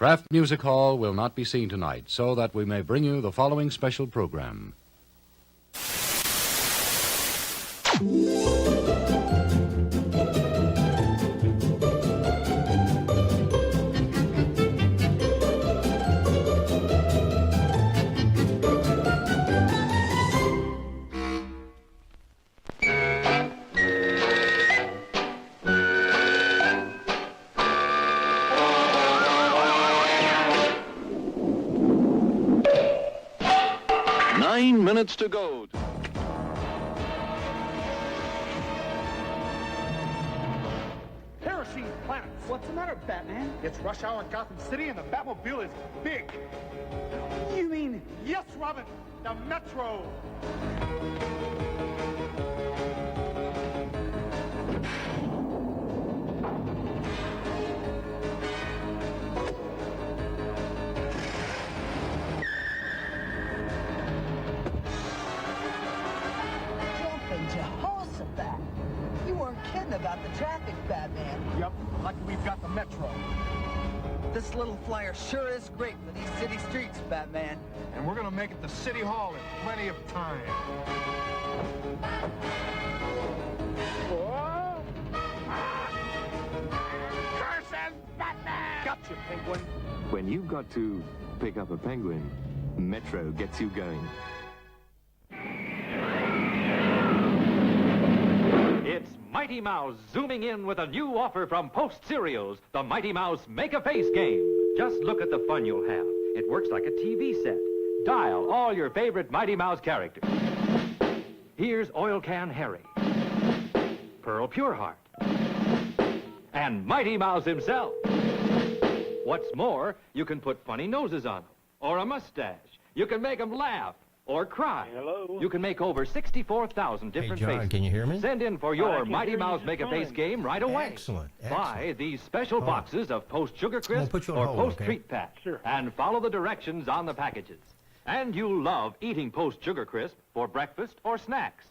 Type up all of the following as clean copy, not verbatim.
Kraft Music Hall will not be seen tonight, so that we may bring you the following special program. Minutes to go. Kerosene planets. What's the matter, Batman? It's rush hour in Gotham City and the Batmobile is big. You mean... Yes, Robin, the Metro. Jehoshaphat! You weren't kidding about the traffic, Batman. Yep, lucky we've got the Metro. This little flyer sure is great for these city streets, Batman. And we're gonna make it to City Hall in plenty of time. Whoa! Curses, Batman! Gotcha, Penguin. When you've got to pick up a penguin, Metro gets you going. It's Mighty Mouse zooming in with a new offer from Post Cereals, the Mighty Mouse Make-A-Face game. Just look at the fun you'll have. It works like a TV set. Dial all your favorite Mighty Mouse characters. Here's Oil Can Harry, Pearl Pureheart, and Mighty Mouse himself. What's more, you can put funny noses on them, or a mustache. You can make them laugh or cry. Hello? You can make over 64,000 different Hey, John, faces. can you hear me? Send in for I your can Mighty hear you Mouse just Make-A-Face fine. game right away. Excellent, Buy excellent. these special Hold on. boxes of Post Sugar I'm gonna Crisp put you on or hold, Post okay? Treat Pack. Sure. And follow the directions on the packages. And you'll love eating Post Sugar Crisp for breakfast or snacks.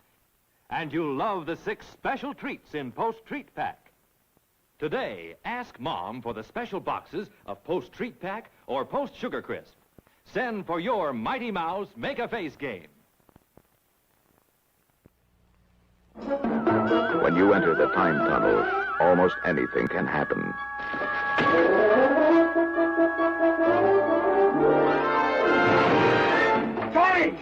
And you'll love the 6 special treats in Post Treat Pack. Today, ask Mom for the special boxes of Post Treat Pack or Post Sugar Crisp. Send for your Mighty Mouse Make-A-Face game. When you enter the time tunnel, almost anything can happen. Fine!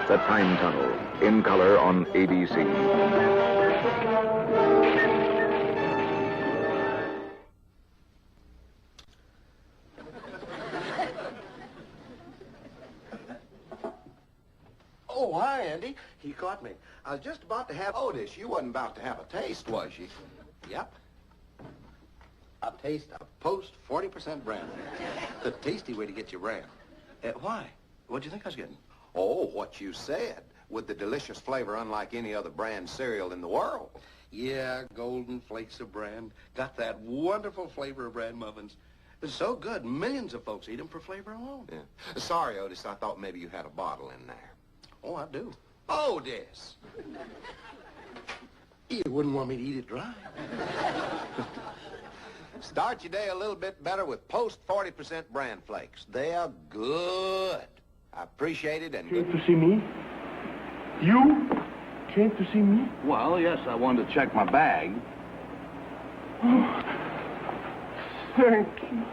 The Time Tunnel, in color on ABC. Oh, hi, Andy. He caught me. I was just about to have Otis. You wasn't about to have a taste, was you? Yep. A taste of Post 40% brand. The tasty way to get your brand. Why? What'd you think I was getting? Oh, what you said. With the delicious flavor unlike any other brand cereal in the world. Yeah, Golden Flakes of Bran. Got that wonderful flavor of Bran muffins. It's so good, millions of folks eat them for flavor alone. Yeah. Sorry, Otis, I thought maybe you had a bottle in there. Oh, I do. Otis! You wouldn't want me to eat it dry. Start your day a little bit better with Post 40% Bran Flakes. They are good. I appreciate it and... Came to see me? You came to see me? Well, yes, I wanted to check my bag. Oh, thank you.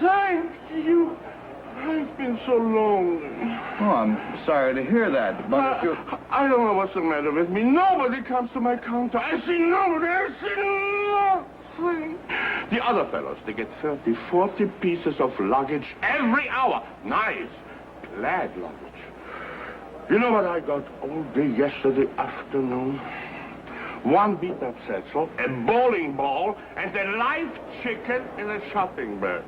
Thank you. I've been so lonely. Oh, I'm sorry to hear that, but if you... I don't know what's the matter with me. Nobody comes to my counter. I see nobody. I see nothing. The other fellows, they get 30, 40 pieces of luggage every hour. Nice, glad luggage. You know what I got all day yesterday afternoon? One beat-up satchel, a bowling ball, and a live chicken in a shopping bag.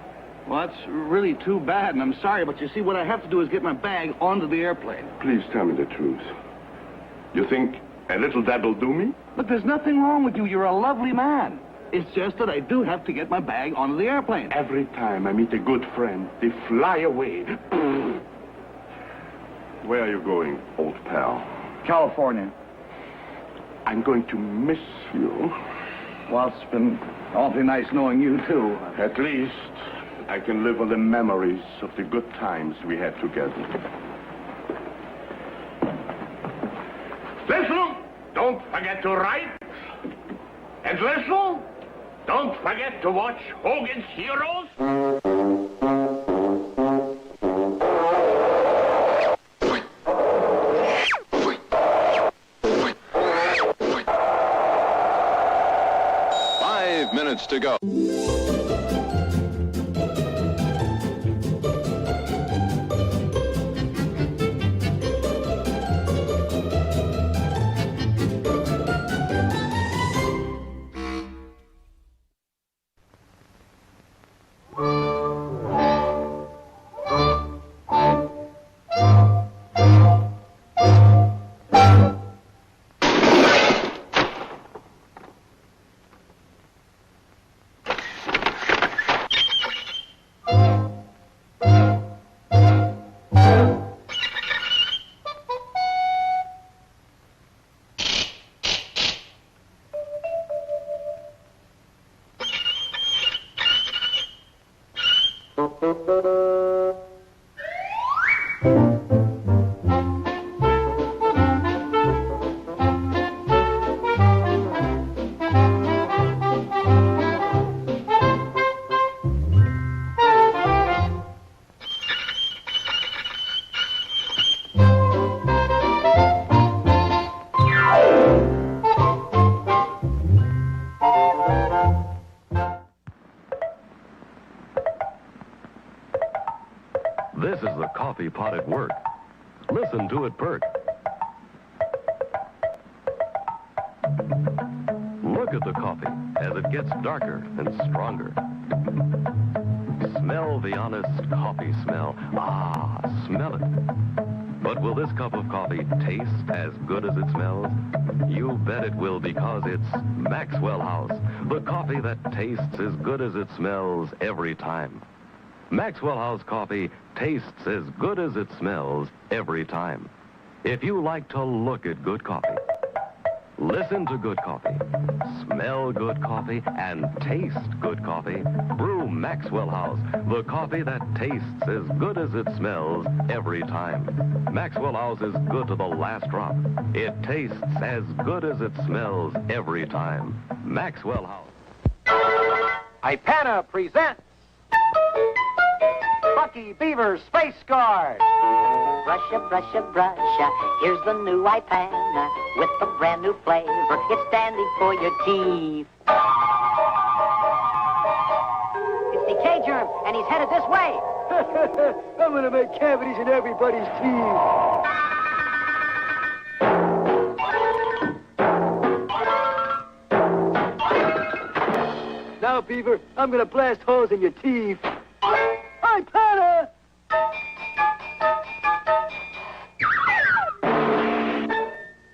Well, that's really too bad, and I'm sorry, but you see, what I have to do is get my bag onto the airplane. Please tell me the truth. You think a little that'll do me? But there's nothing wrong with you. You're a lovely man. It's just that I do have to get my bag onto the airplane. Every time I meet a good friend, they fly away. Where are you going, old pal? California. I'm going to miss you. Well, it's been awfully nice knowing you, too. At least I can live on the memories of the good times we had together. Listen, don't forget to write. And listen, don't forget to watch Hogan's Heroes. 5 minutes to go. This is the coffee pot at work. Listen to it perk. Look at the coffee as it gets darker and stronger. Smell the honest coffee smell. Ah, smell it. But will this cup of coffee taste as good as it smells? You bet it will, because it's Maxwell House, the coffee that tastes as good as it smells every time. Maxwell House coffee tastes as good as it smells every time. If you like to look at good coffee, listen to good coffee, smell good coffee, and taste good coffee, brew Maxwell House, the coffee that tastes as good as it smells every time. Maxwell House is good to the last drop. It tastes as good as it smells every time. Maxwell House. Ipana presents Bucky Beaver's Space Guard. Brusha, brusha, brusha, here's the new Ipana with the brand new flavor. It's dandy for your teeth. It's decay germ, and he's headed this way. I'm gonna make cavities in everybody's teeth. Now, Beaver, I'm gonna blast holes in your teeth. Ipana!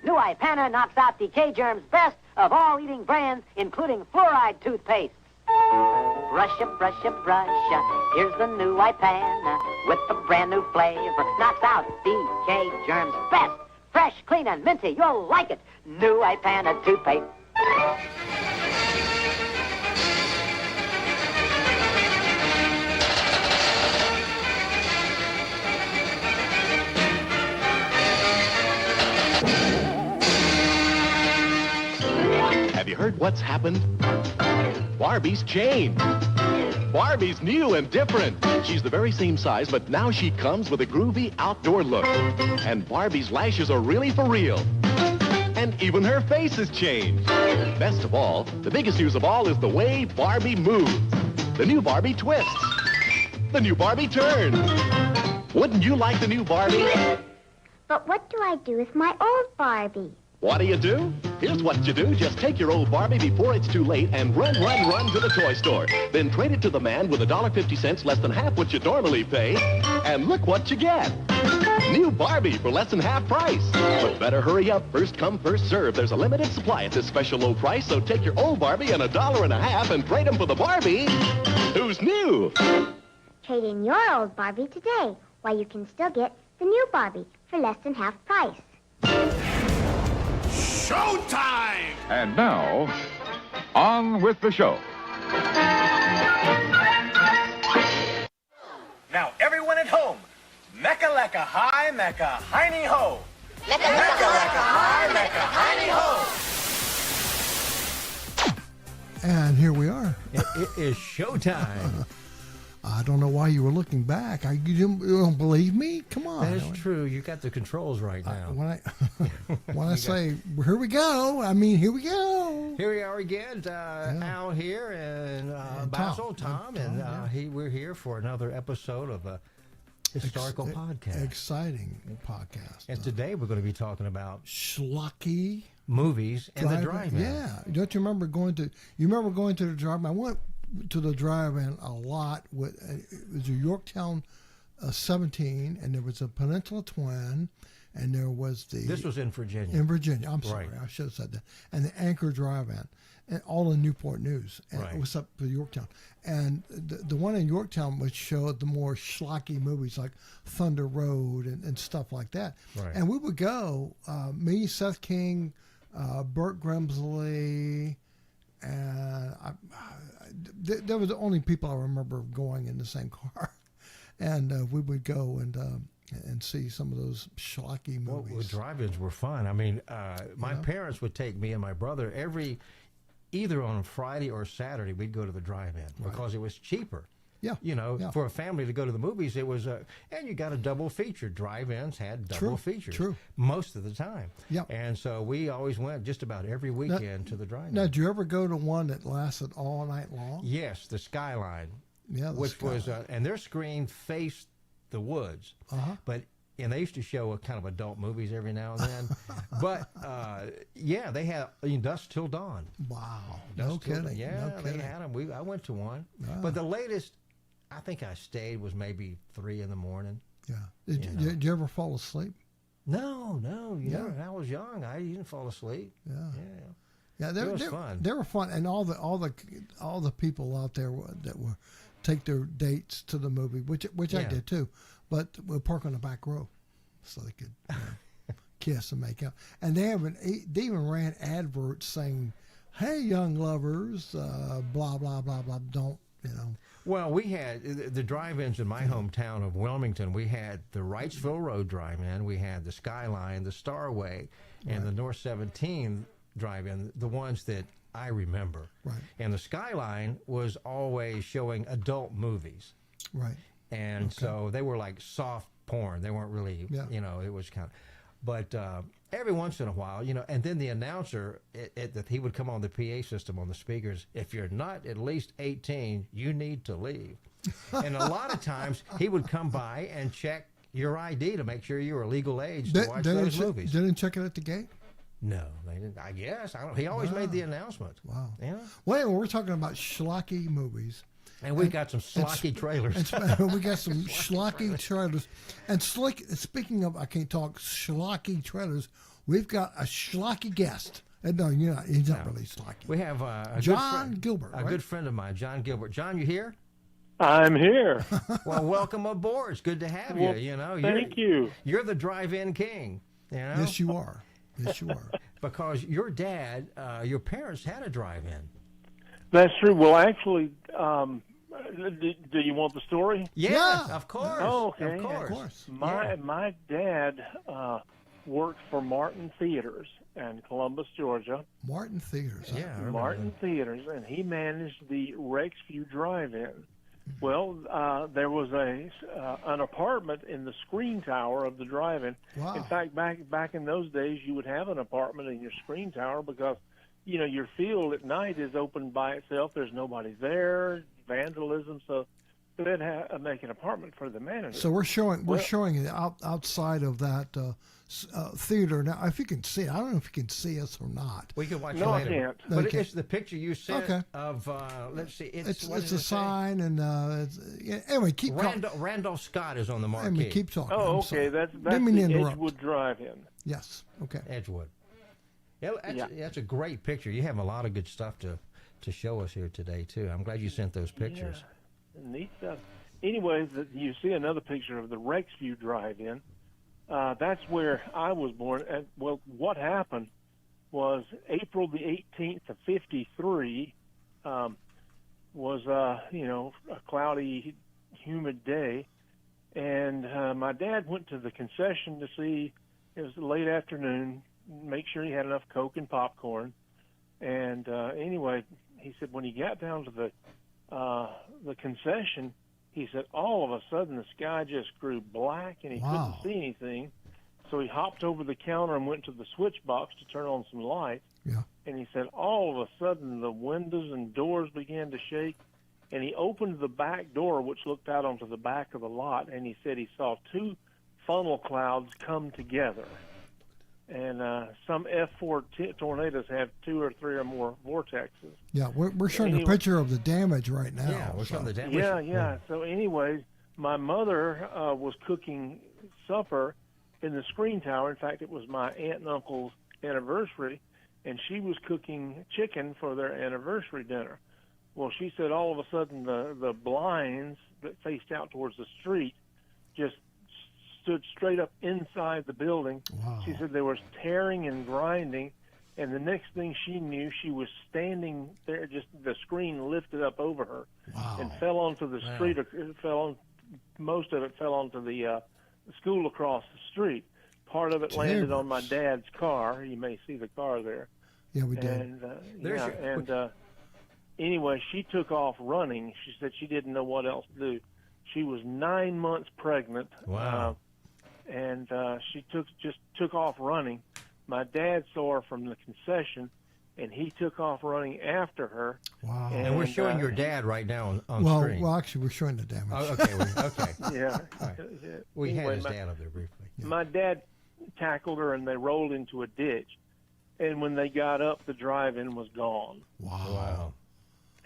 New Ipana knocks out decay germs best of all eating brands, including fluoride toothpaste. Brusha, brusha, brusha, here's the new Ipana with the brand new flavor. Knocks out decay germs best. Fresh, clean, and minty, you'll like it. New Ipana toothpaste. Have you heard what's happened? Barbie's changed. Barbie's new and different. She's the very same size, but now she comes with a groovy outdoor look. And Barbie's lashes are really for real. And even her face has changed. Best of all, the biggest news of all is the way Barbie moves. The new Barbie twists. The new Barbie turns. Wouldn't you like the new Barbie? But what do I do with my old Barbie? What do you do? Here's what you do. Just take your old Barbie before it's too late and run to the toy store. Then trade it to the man with $1.50 less than half what you normally pay. And look what you get. New Barbie for less than half price. But better hurry up. First come, first serve. There's a limited supply at this special low price, so take your old Barbie and $1.50 and trade them for the Barbie who's new. Trade in your old Barbie today, while you can still get the new Barbie for less than half price. showtime! And now, on with the show. Now, everyone at home, Mecca Lecca Hi, Mecca Hiney Ho. Mecca Lecca Hi, Mecca Hiney Ho. And here we are. It is showtime. I don't know why you were looking back. You don't believe me? Come on. That is true. You got the controls right now. When I say, here we go, I mean, here we go. Here we are again. Al here and Basil, Tom, and we're here for another episode of a historical podcast. Exciting podcast. And today we're going to be talking about schlocky movies and the drive-in. Yeah. Don't you remember going to the drive-in? I went to the drive-in a lot. It was a Yorktown 17, and there was a Peninsula Twin, and there was This was in Virginia. In Virginia. I'm sorry. Right. I should have said that. And the Anchor Drive-In, and all in Newport News. And it was up to Yorktown. And the one in Yorktown would show the more schlocky movies like Thunder Road and stuff like that. Right. And we would go, me, Seth King, Burt Grimsley, and they were the only people I remember going in the same car. And we would go and see some of those schlocky movies. Well, drive-ins were fun. I mean, my parents would take me and my brother either on Friday or Saturday, we'd go to the drive-in because it was cheaper. Yeah. For a family to go to the movies, it was and you got a double feature. Drive-ins had double features. True. Most of the time. Yeah. And so we always went just about every weekend to the drive-in. Now, did you ever go to one that lasted all night long? Yes, the Skyline. Yeah, which was and their screen faced the woods. And they used to show kind of adult movies every now and then. But, they had Dusk Till Dawn. Wow. No kidding. Yeah, no they had them. I went to one. Wow. But the latest I think I stayed was maybe 3 in the morning. Yeah. Did you ever fall asleep? No. When I was young, I didn't fall asleep. Yeah. It was fun. They were fun, and all the people out there that were take their dates to the movie, which I did too, but we'll park on the back row so they could kiss and make out. And they even ran adverts saying, "Hey, young lovers, blah blah blah blah." Don't. Well, we had the drive-ins in my hometown of Wilmington. We had the Wrightsville Road Drive-In, we had the Skyline, the Starway, and the North 17 Drive-In, the ones that I remember. Right. And the Skyline was always showing adult movies. Right. And so they were like soft porn. They weren't really, it was kind of... But every once in a while, and then the announcer, that he would come on the PA system on the speakers, if you're not at least 18, you need to leave. And a lot of times, he would come by and check your ID to make sure you were legal age to watch those movies. Didn't check it at the gate? No, they didn't. I guess. He always made the announcement. Wow. Yeah. Well, anyway, we're talking about schlocky movies. And we got some schlocky trailers. We got some schlocky trailers. And speaking of, I can't talk, schlocky trailers, we've got a schlocky guest. No, he's not really schlocky. We have John Gilbert, a good friend of mine, John Gilbert. John, you here? I'm here. Well, welcome aboard. It's good to have you. Thank you. You're the drive-in king. Yes, you are. Yes, you are. Because your dad, your parents had a drive-in. That's true. Well, actually, do you want the story? Yeah, of course. Oh, okay. Of course. My dad worked for Martin Theaters in Columbus, Georgia. Martin Theaters. Yeah, Martin Theaters, and he managed the Rexview Drive-In. Well, there was an apartment in the screen tower of the drive-in. Wow. In fact, back in those days, you would have an apartment in your screen tower because, your field at night is open by itself. There's nobody there, vandalism, so they'd make an apartment for the manager. So we're showing it outside of that theater now. If you can see it, I don't know if you can see us or not. We can watch no, it later. I can't. But it's the picture you sent of. Let's see. It's a sign, and anyway, keep talking. Randolph Scott is on the marquee. Anyway, keep talking. Oh, okay. That's the Edgewood Drive-In. Yes. Okay. Edgewood. Yeah, that's a great picture. You have a lot of good stuff to show us here today too. I'm glad you sent those pictures. Yeah, neat stuff. Anyways, you see another picture of the Rexview Drive-In. That's where I was born. And, well, what happened was April the 18th of '53. Was a cloudy, humid day, and my dad went to the concession to see. It was late afternoon. Make sure he had enough Coke and popcorn. And anyway, he said when he got down to the concession, he said all of a sudden the sky just grew black and he couldn't see anything. So he hopped over the counter and went to the switch box to turn on some lights. Yeah. And he said all of a sudden the windows and doors began to shake. And he opened the back door, which looked out onto the back of the lot, and he said he saw two funnel clouds come together. And some F4 tornadoes have 2 or 3 or more vortexes. Yeah, we're showing a picture of the damage right now. Yeah, we're showing the damage. Yeah. So anyway, my mother was cooking supper in the screen tower. In fact, it was my aunt and uncle's anniversary, and she was cooking chicken for their anniversary dinner. Well, she said all of a sudden the blinds that faced out towards the street just stood straight up inside the building. Wow. She said there was tearing and grinding, and the next thing she knew, she was standing there, just the screen lifted up over her and fell onto the street. It fell on, most of it fell onto the school across the street. Part of it landed on my dad's car. You may see the car there. Yeah, we did. And, anyway, she took off running. She said she didn't know what else to do. She was 9 months pregnant. Wow. And she took off running. My dad saw her from the concession, and he took off running after her. Wow. And we're showing your dad right now on screen. Well, actually, we're showing the damage. Oh, okay. Okay. Yeah. Right. We had his dad up there briefly. Yeah. My dad tackled her, and they rolled into a ditch. And when they got up, the drive-in was gone. Wow.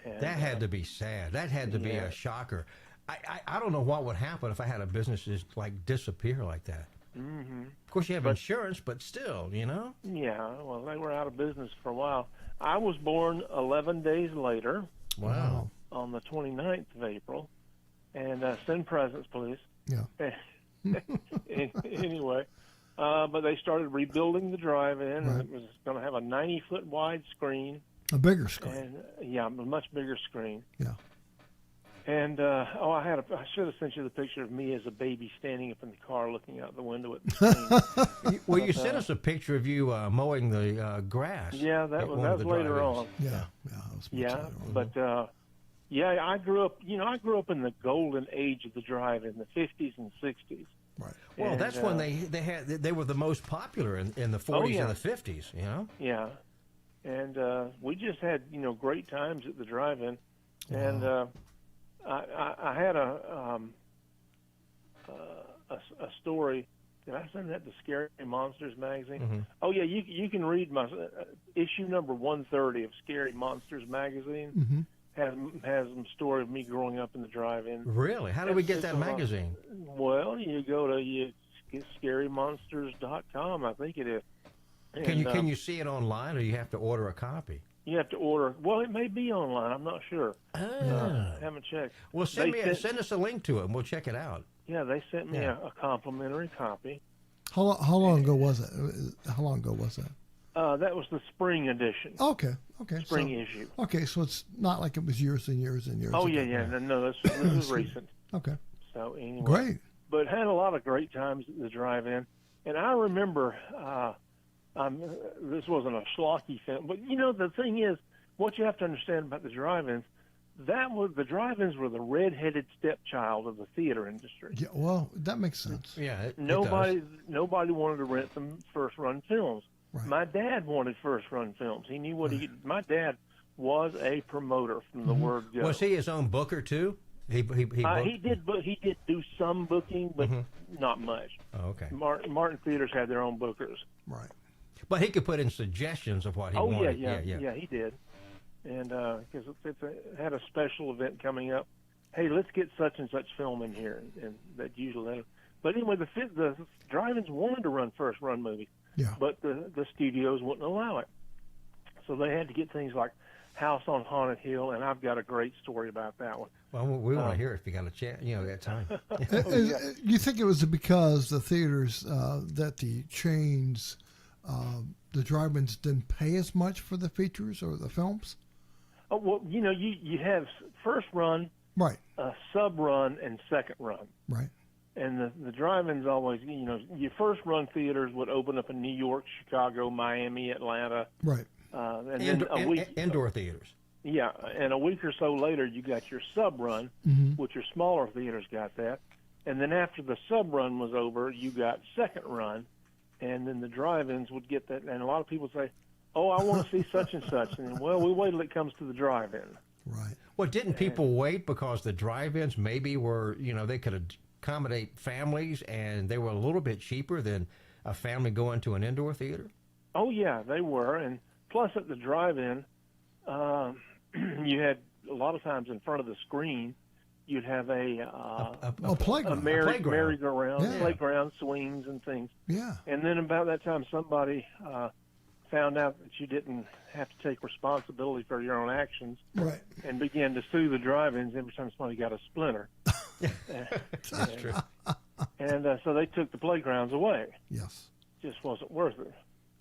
And, that had to be sad. That had to be a shocker. I don't know what would happen if I had a business just like disappear like that. Mm-hmm. Of course, you have insurance, but still, you know? Yeah, well, they were out of business for a while. I was born 11 days later. Wow. On the 29th of April. And send presents, please. Yeah. Anyway, but they started rebuilding the drive-in, and it was going to have a 90-foot wide screen. A bigger screen. And, a much bigger screen. Yeah. And I should have sent you the picture of me as a baby standing up in the car looking out the window at the screen. Well, you sent us a picture of you mowing the grass. Yeah, that was later on. Yeah. But I grew up. I grew up in the golden age of the drive-in, the 50s and 60s. Right. Well, and, that's when they were the most popular in the 40s and the 50s. You know. Yeah, and we just had great times at the drive-in, and. I had a story. Did I send that to Scary Monsters magazine? Mm-hmm. Oh yeah, you can read my issue number 130 of Scary Monsters magazine. Mm-hmm. Has some story of me growing up in the drive-in. Really? How do we get that magazine? Well, you go to scarymonsters.com, I think it is. Can you see it online, or you have to order a copy? You have to order. Well, it may be online. I'm not sure. Haven't checked. Well, send us a link to it, and we'll check it out. Yeah, they sent me a complimentary copy. How long ago was it? How long ago was that? That was the spring edition. Okay. Spring issue. Okay, so it's not like it was years and years and years ago. Yeah. No, this was recent. Okay. So anyway. Great. But had a lot of great times at the drive-in. And I remember... this wasn't a schlocky film, but the thing is, what you have to understand about the drive-ins, the drive-ins were the red-headed stepchild of the theater industry. Yeah, well, that makes sense. Yeah, nobody wanted to rent them first-run films. Right. My dad wanted first-run films. He knew what my dad was a promoter from the word go. Was he his own booker too? He did do some booking, but not much. Oh, okay. Martin Theaters had their own bookers. Right. But he could put in suggestions of what he wanted. Yeah, he did. And because it had a special event coming up, hey, let's get such and such film in here, and that usually. But anyway, the drive-ins wanted to run first-run movies, but the studios wouldn't allow it. So they had to get things like House on Haunted Hill, and I've got a great story about that one. Well, we want to hear it if you got a chance, that time. You think it was because the theaters that the chains the drive-ins didn't pay as much for the features or the films? Oh, well, you have first run, right, sub run, and second run. Right. And the drive-ins always, your first run theaters would open up in New York, Chicago, Miami, Atlanta. Right. And then a week. Indoor theaters. Yeah, and a week or so later, you got your sub run, which your smaller theaters got that. And then after the sub run was over, you got second run, and then the drive-ins would get that. And a lot of people say, "Oh, I want to see such and such," and well, we wait till it comes to the drive-in. Right. Well, didn't people wait because the drive-ins maybe were, they could accommodate families, and they were a little bit cheaper than a family going to an indoor theater? Oh yeah, they were, and plus at the drive-in, you had a lot of times in front of the screen. You'd have a playground, merry-go-round, playground, swings, and things. Yeah. And then about that time, somebody found out that you didn't have to take responsibility for your own actions, right? And began to sue the drive-ins every time somebody got a splinter. That's true. And so they took the playgrounds away. Yes. Just wasn't worth it.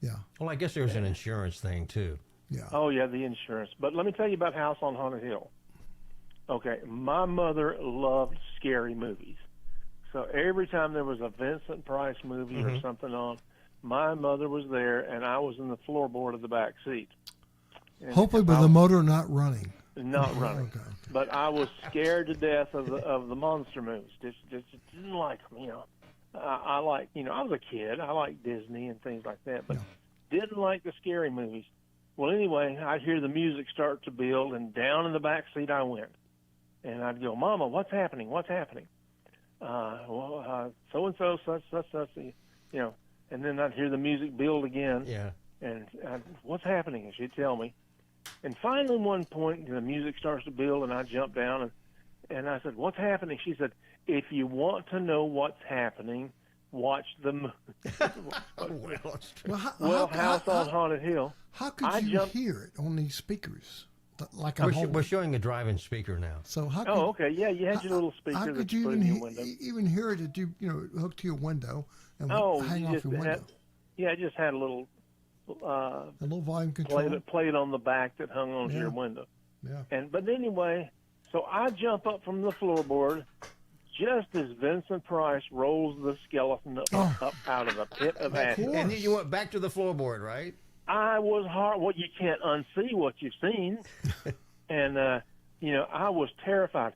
Yeah. Well, I guess there was an insurance thing too. Yeah. Oh yeah, the insurance. But let me tell you about House on Haunted Hill. Okay, my mother loved scary movies. So every time there was a Vincent Price movie or something on, my mother was there, and I was in the floorboard of the back seat. And hopefully with the motor not running. Not running. Okay. But I was scared to death of the monster movies. Just didn't like them, I like, I was a kid. I liked Disney and things like that, but didn't like the scary movies. Well, anyway, I'd hear the music start to build, and down in the back seat I went. And I'd go, "Mama, what's happening? What's happening?" So-and-so, such, and then I'd hear the music build again. Yeah. And what's happening? And she'd tell me. And finally, one point, the music starts to build, and I jump down, and I said, "What's happening?" She said, "If you want to know what's happening, watch the movie." House on Haunted Hill. How could you hear it on these speakers? Like we're showing a drive-in speaker now. So how? Okay, yeah, you had your little speaker. How could you even hear it? That you hook to your window and hang off your window? It just had a little volume control. Plate on the back that hung onto your window. Yeah. But anyway, so I jump up from the floorboard just as Vincent Price rolls the skeleton up out of the pit of ashes. And then you went back to the floorboard, right? I was hard. Well, you can't unsee what you've seen. And, I was terrified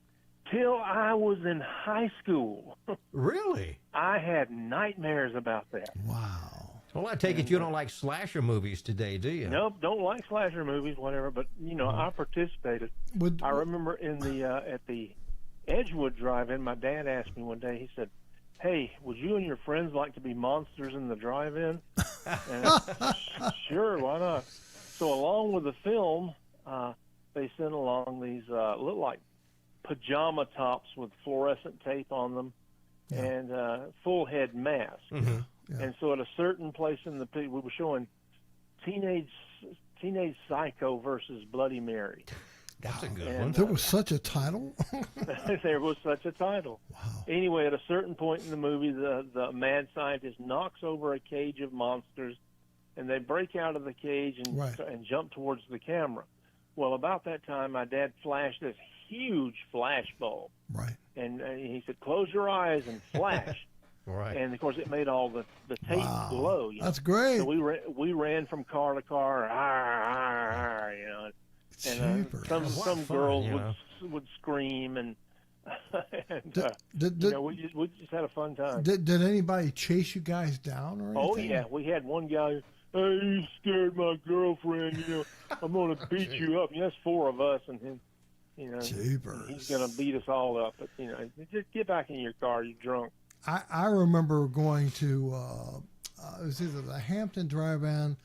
till I was in high school. Really? I had nightmares about that. Wow. Well, I take it you don't like slasher movies today, do you? Nope, don't like slasher movies, whatever. But, I participated. I remember at the Edgewood Drive-In, my dad asked me one day, he said, "Hey, would you and your friends like to be monsters in the drive-in?" And sure, why not? So along with the film, they sent along these look like pajama tops with fluorescent tape on them and full head masks. Yeah. And so at a certain place in we were showing Teenage Psycho versus Bloody Mary. That's a good one. There was such a title? There was such a title. Wow. Anyway, at a certain point in the movie, the mad scientist knocks over a cage of monsters, and they break out of the cage and jump towards the camera. Well, about that time, my dad flashed this huge flash bulb. Right. And he said, "Close your eyes and flash." Right. And, of course, it made all the tape glow. That's great. So we ran from car to car, and some girls would scream, and we just had a fun time. Did anybody chase you guys down or anything? Oh yeah, we had one guy. "Hey, you scared my girlfriend. I'm gonna beat you up." That's four of us, and he's gonna beat us all up. But just get back in your car. You're drunk. I remember going to it was either the Hampton Drive-In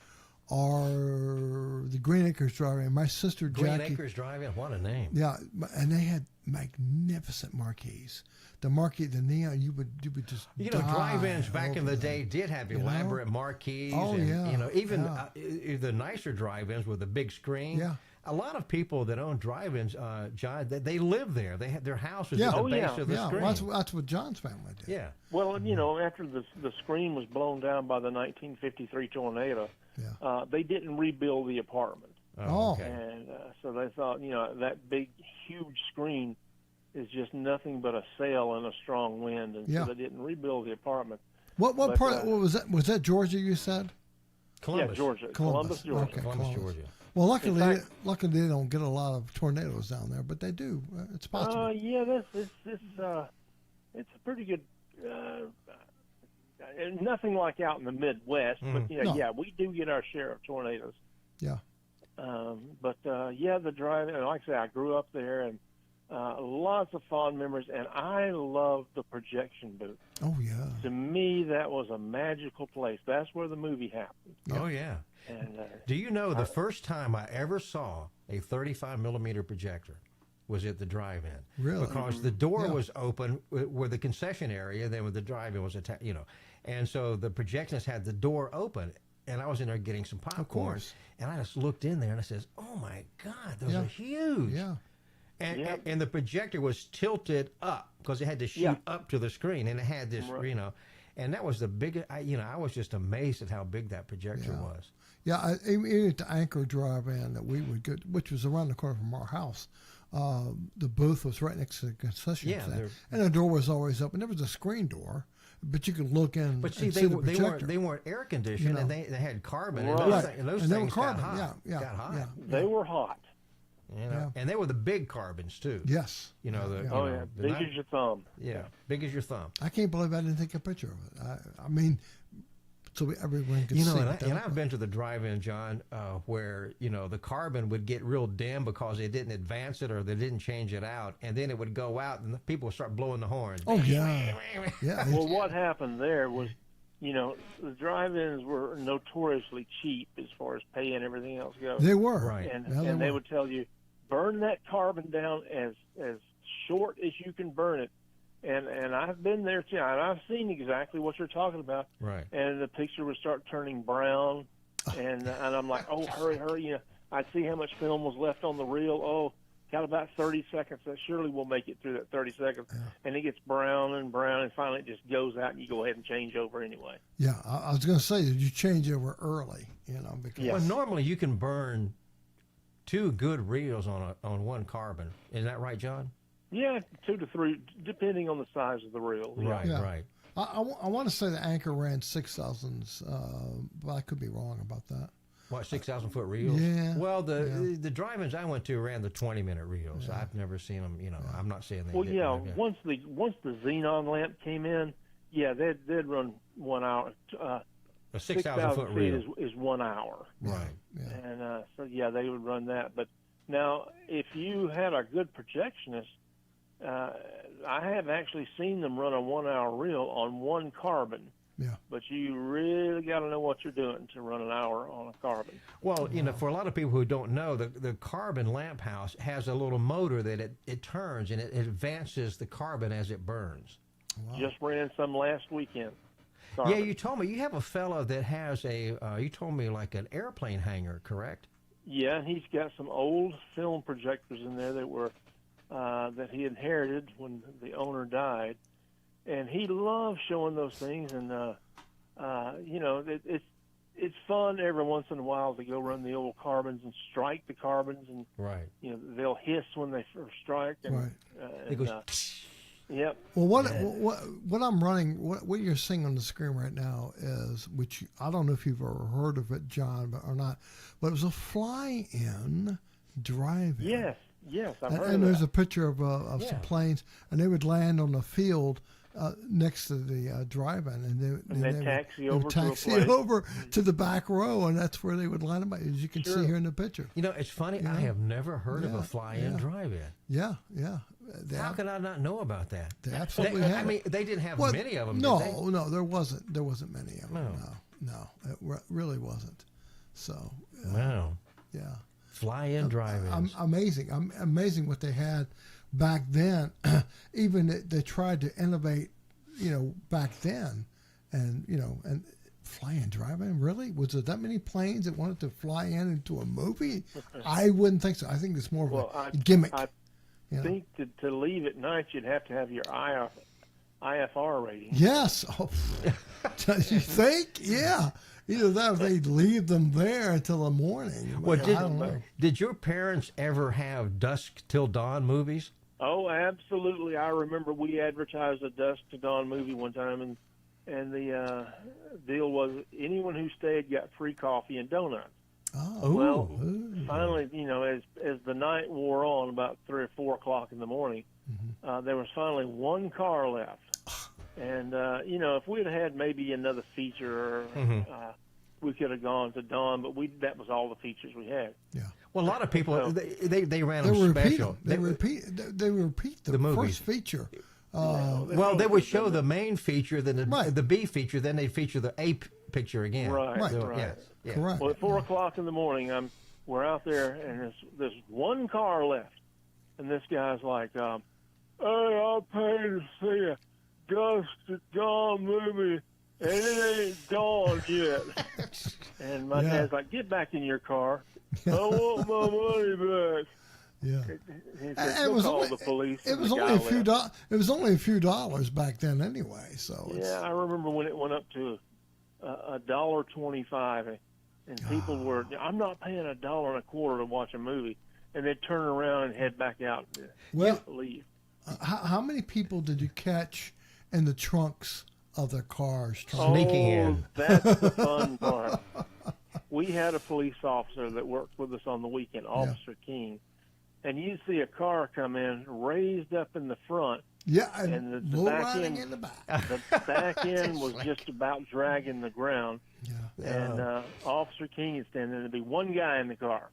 or the Green Acres Drive-In. My sister Jackie. Green Acres Drive-In, what a name! Yeah, and they had magnificent marquees. The marquee, the neon, you would just drive-ins back in the day did have elaborate marquees. Oh, and, even the nicer drive-ins with the big screen. Yeah. A lot of people that own drive-ins, John, they live there. They have their houses at the base of the screen. Well, that's what John's family did. Yeah. Well, after the screen was blown down by the 1953 tornado, they didn't rebuild the apartment. Oh. Okay. And so they thought, that big, huge screen is just nothing but a sail in a strong wind, and so they didn't rebuild the apartment. What part? What was that? Was that Georgia? You said? Columbus. Yeah, Georgia. Columbus, Georgia. Okay, Columbus, Georgia. Well, luckily they don't get a lot of tornadoes down there, but they do. It's possible. It's a pretty good. Nothing like out in the Midwest, but we do get our share of tornadoes. Yeah. The drive. And like I say, I grew up there, and lots of fond memories. And I love the projection booth. Oh yeah. To me, that was a magical place. That's where the movie happened. Yep. Oh yeah. And do you know the first time I ever saw a 35 millimeter projector was at the drive-in? Really? Because the door was open where the concession area, then where the drive-in was attached, and so the projectionist had the door open, and I was in there getting some popcorn, and I just looked in there and I says, "Oh my God, those are huge!" Yeah. And the projector was tilted up because it had to shoot up to the screen, and it had this, and that was the biggest. I was just amazed at how big that projector was. Yeah, even at the Anchor Drive-In that we would get, which was around the corner from our house, the booth was right next to the concession stand, and the door was always open. There was a screen door, but you could look in. But see, and they weren't air conditioned, and they had carbon, and those and things carbon. got hot. Got hot. Yeah. They were hot. And they were the big carbons too. Yes. Big as your thumb. Yeah, big as your thumb. I can't believe I didn't take a picture of it. I mean, so everyone could see it. And I've been to the drive-in, John, where the carbon would get real dim because they didn't advance it or they didn't change it out, and then it would go out and the people would start blowing the horns. Oh yeah. Yeah. Well, what happened there was, the drive-ins were notoriously cheap as far as pay and everything else goes. They were. Right. And they would tell you, burn that carbon down as short as you can burn it. And I've been there too, and I've seen exactly what you're talking about. Right. And the picture would start turning brown, and I'm like, oh, hurry! I'd see how much film was left on the reel. Oh, got about 30 seconds. That surely will make it through that 30 seconds. Yeah. And it gets brown and brown, and finally it just goes out, and you go ahead and change over anyway. Yeah, I was going to say, did you change over early? Because well, normally you can burn 2 good reels on one carbon. Is that right, John? Yeah, 2 to 3, depending on the size of the reel. Right, right. I want to say the Anchor ran 6,000s, but I could be wrong about that. What, 6,000-foot reels? Yeah. Well, the drive-ins I went to ran the 20-minute reels. Yeah. I've never seen them. I'm not saying they. Well, yeah. Once the xenon lamp came in, they'd run 1 hour. A 6,000-foot reel is 1 hour. Right. Yeah. And so they would run that. But now, if you had a good projectionist, I have actually seen them run a 1 hour reel on one carbon. Yeah. But you really got to know what you're doing to run an hour on a carbon. Well, for a lot of people who don't know, the carbon lamp house has a little motor that it turns and it advances the carbon as it burns. Wow. Just ran some last weekend. Carbon. Yeah, you told me you have a fellow that has you told me like an airplane hangar, correct? Yeah, he's got some old film projectors in there that were that he inherited when the owner died, and he loves showing those things. And it's fun every once in a while to go run the old carbons and strike the carbons, and right. They'll hiss when they first strike. And, right. It goes. Yep. Well, what I'm running, what you're seeing on the screen right now is, which I don't know if you've ever heard of it, John, or not, but it was a fly-in drive-in. Yes, I've heard of and there's that. a picture of some planes, and they would land on the field next to the drive-in, and they taxi over to the back row, and that's where they would line up, as you can see here in the picture. It's funny. I have never heard of a fly-in drive-in. Yeah. How could I not know about that? They absolutely had. I mean, they didn't have many of them. No, did they? No, there wasn't many of them. No, it really wasn't. So. Wow. Yeah. Fly-in drive-ins. Amazing what they had back then. Even they tried to innovate, back then, and fly-in drive-in. Really, was there that many planes that wanted to fly in into a movie? I wouldn't think so. I think it's more of a gimmick. I think to leave at night, you'd have to have your IFR rating. Yes. Oh, you think? Yeah. Either that or they'd leave them there until the morning. Well, I don't know. did your parents ever have dusk till dawn movies? Oh, absolutely. I remember we advertised a Dusk to Dawn movie one time, and the deal was anyone who stayed got free coffee and donuts. Oh. Well, finally, as the night wore on, about 3 or 4 o'clock in the morning, there was finally one car left. And, if we'd had maybe another feature, we could have gone to Dawn, but that was all the features we had. Yeah. Well, a lot of people, they ran them repeat special. them. They repeat the movies. first feature. Well, they would show the main feature, then the B feature, then they'd feature the A picture again. Right. So, Right. Yes, yeah. Correct. Well, at 4 o'clock in the morning, we're out there, and there's one car left. And this guy's like, hey, I paid to see a Dusk to Dawn movie, and it ain't dawn yet. And my dad's like, get back in your car. I want my money back. Yeah. He said, call the police. It was only a few dollars. It was only a few dollars back then, anyway. So yeah, I remember when it went up to $1.25, and people were, I'm not paying $1.25 to watch a movie, and they'd turn around and head back out. Well, leave. How many people did you catch in the trunks of their cars? Sneaking in. That's the fun part. We had a police officer that worked with us on the weekend, Officer King, and you'd see a car come in raised up in the front. Yeah, and the back end in the back. The back end was just about dragging the ground. Yeah. And Officer King is standing there. There'd be one guy in the car,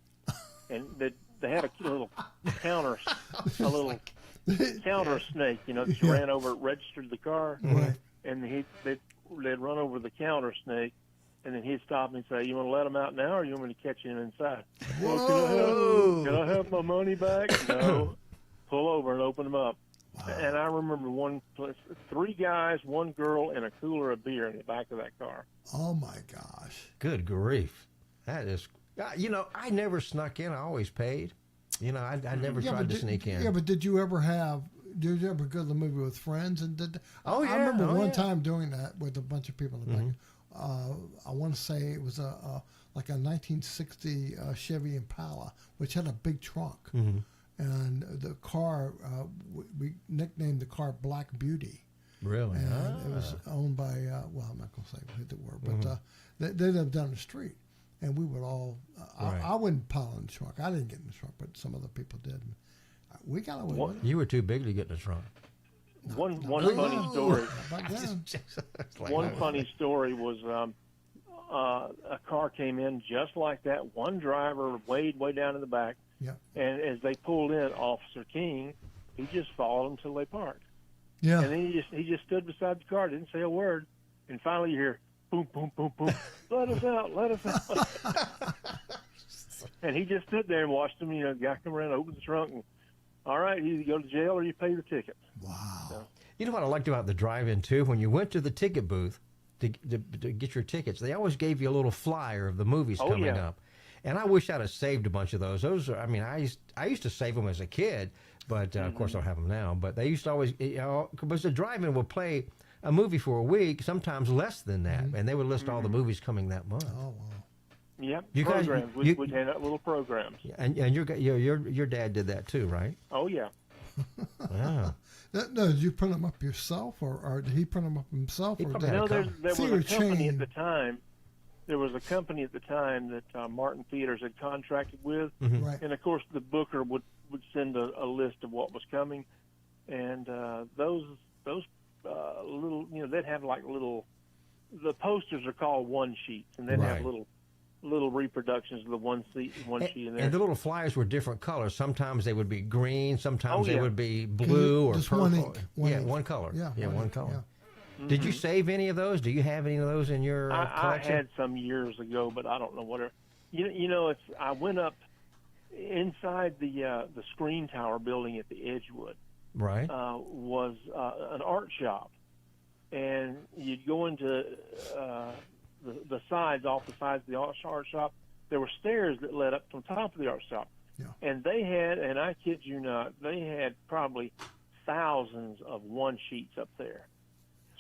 and they had a little counter snake, that you ran over, registered the car, and they'd run over the counter snake. And then he'd stop and say, you want to let him out now, or you want me to catch him inside? Well, can I have my money back? No. Pull over and open them up. Wow. And I remember one place, 3 guys, 1 girl, and a cooler of beer in the back of that car. Oh, my gosh. Good grief. That is, I never snuck in. I always paid. I never tried to sneak in. Yeah, but did you ever go to the movie with friends? I remember one time doing that with a bunch of people in the back. I want to say it was like a 1960 Chevy Impala, which had a big trunk. And the car, we nicknamed the car Black Beauty. Really? And it was owned by, I'm not going to say who they were, but they lived down the street. And we would all, I wouldn't pile in the trunk. I didn't get in the trunk, but some other people did. We got away with it. You were too big to get in the trunk. One funny story. One funny story was a car came in just like that. One driver way down in the back, and as they pulled in, Officer King, he just followed them till they parked. Yeah, and then he just stood beside the car, didn't say a word, and finally you hear boom, boom, boom, boom, let us out. And he just stood there and watched them. The guy come around, open the trunk, and all right, you either go to jail or you pay the ticket. Wow. So, you know what I liked about the drive-in, too? When you went to the ticket booth to get your tickets, they always gave you a little flyer of the movies coming up. And I wish I'd have saved a bunch of those. I used to save them as a kid, but of course I don't have them now. But they used to always, because the drive-in would play a movie for a week, sometimes less than that, and they would list all the movies coming that month. Oh, wow. Yep, programs. We'd hand out little programs. And your dad did that too, right? Oh, yeah. Wow. No, did you print them up yourself, or did he print them up himself? No, there was a company at the time. There was a company at the time that Martin Theaters had contracted with, and of course the booker would send a list of what was coming, and those little, they'd have like little. The posters are called one sheets, and they'd have little reproductions of the one sheet in there. And the little flyers were different colors. Sometimes they would be green. Sometimes they would be blue or purple. One color. Yeah, one color. Yeah. Did you save any of those? Do you have any of those in your collection? I had some years ago, but I don't know what. I went up inside the screen tower building at the Edgewood. Right. Was an art shop, and you'd go into the sides, off the sides of the art shop, there were stairs that led up to the top of the art shop. Yeah. And they had, and I kid you not, they had probably thousands of one sheets up there.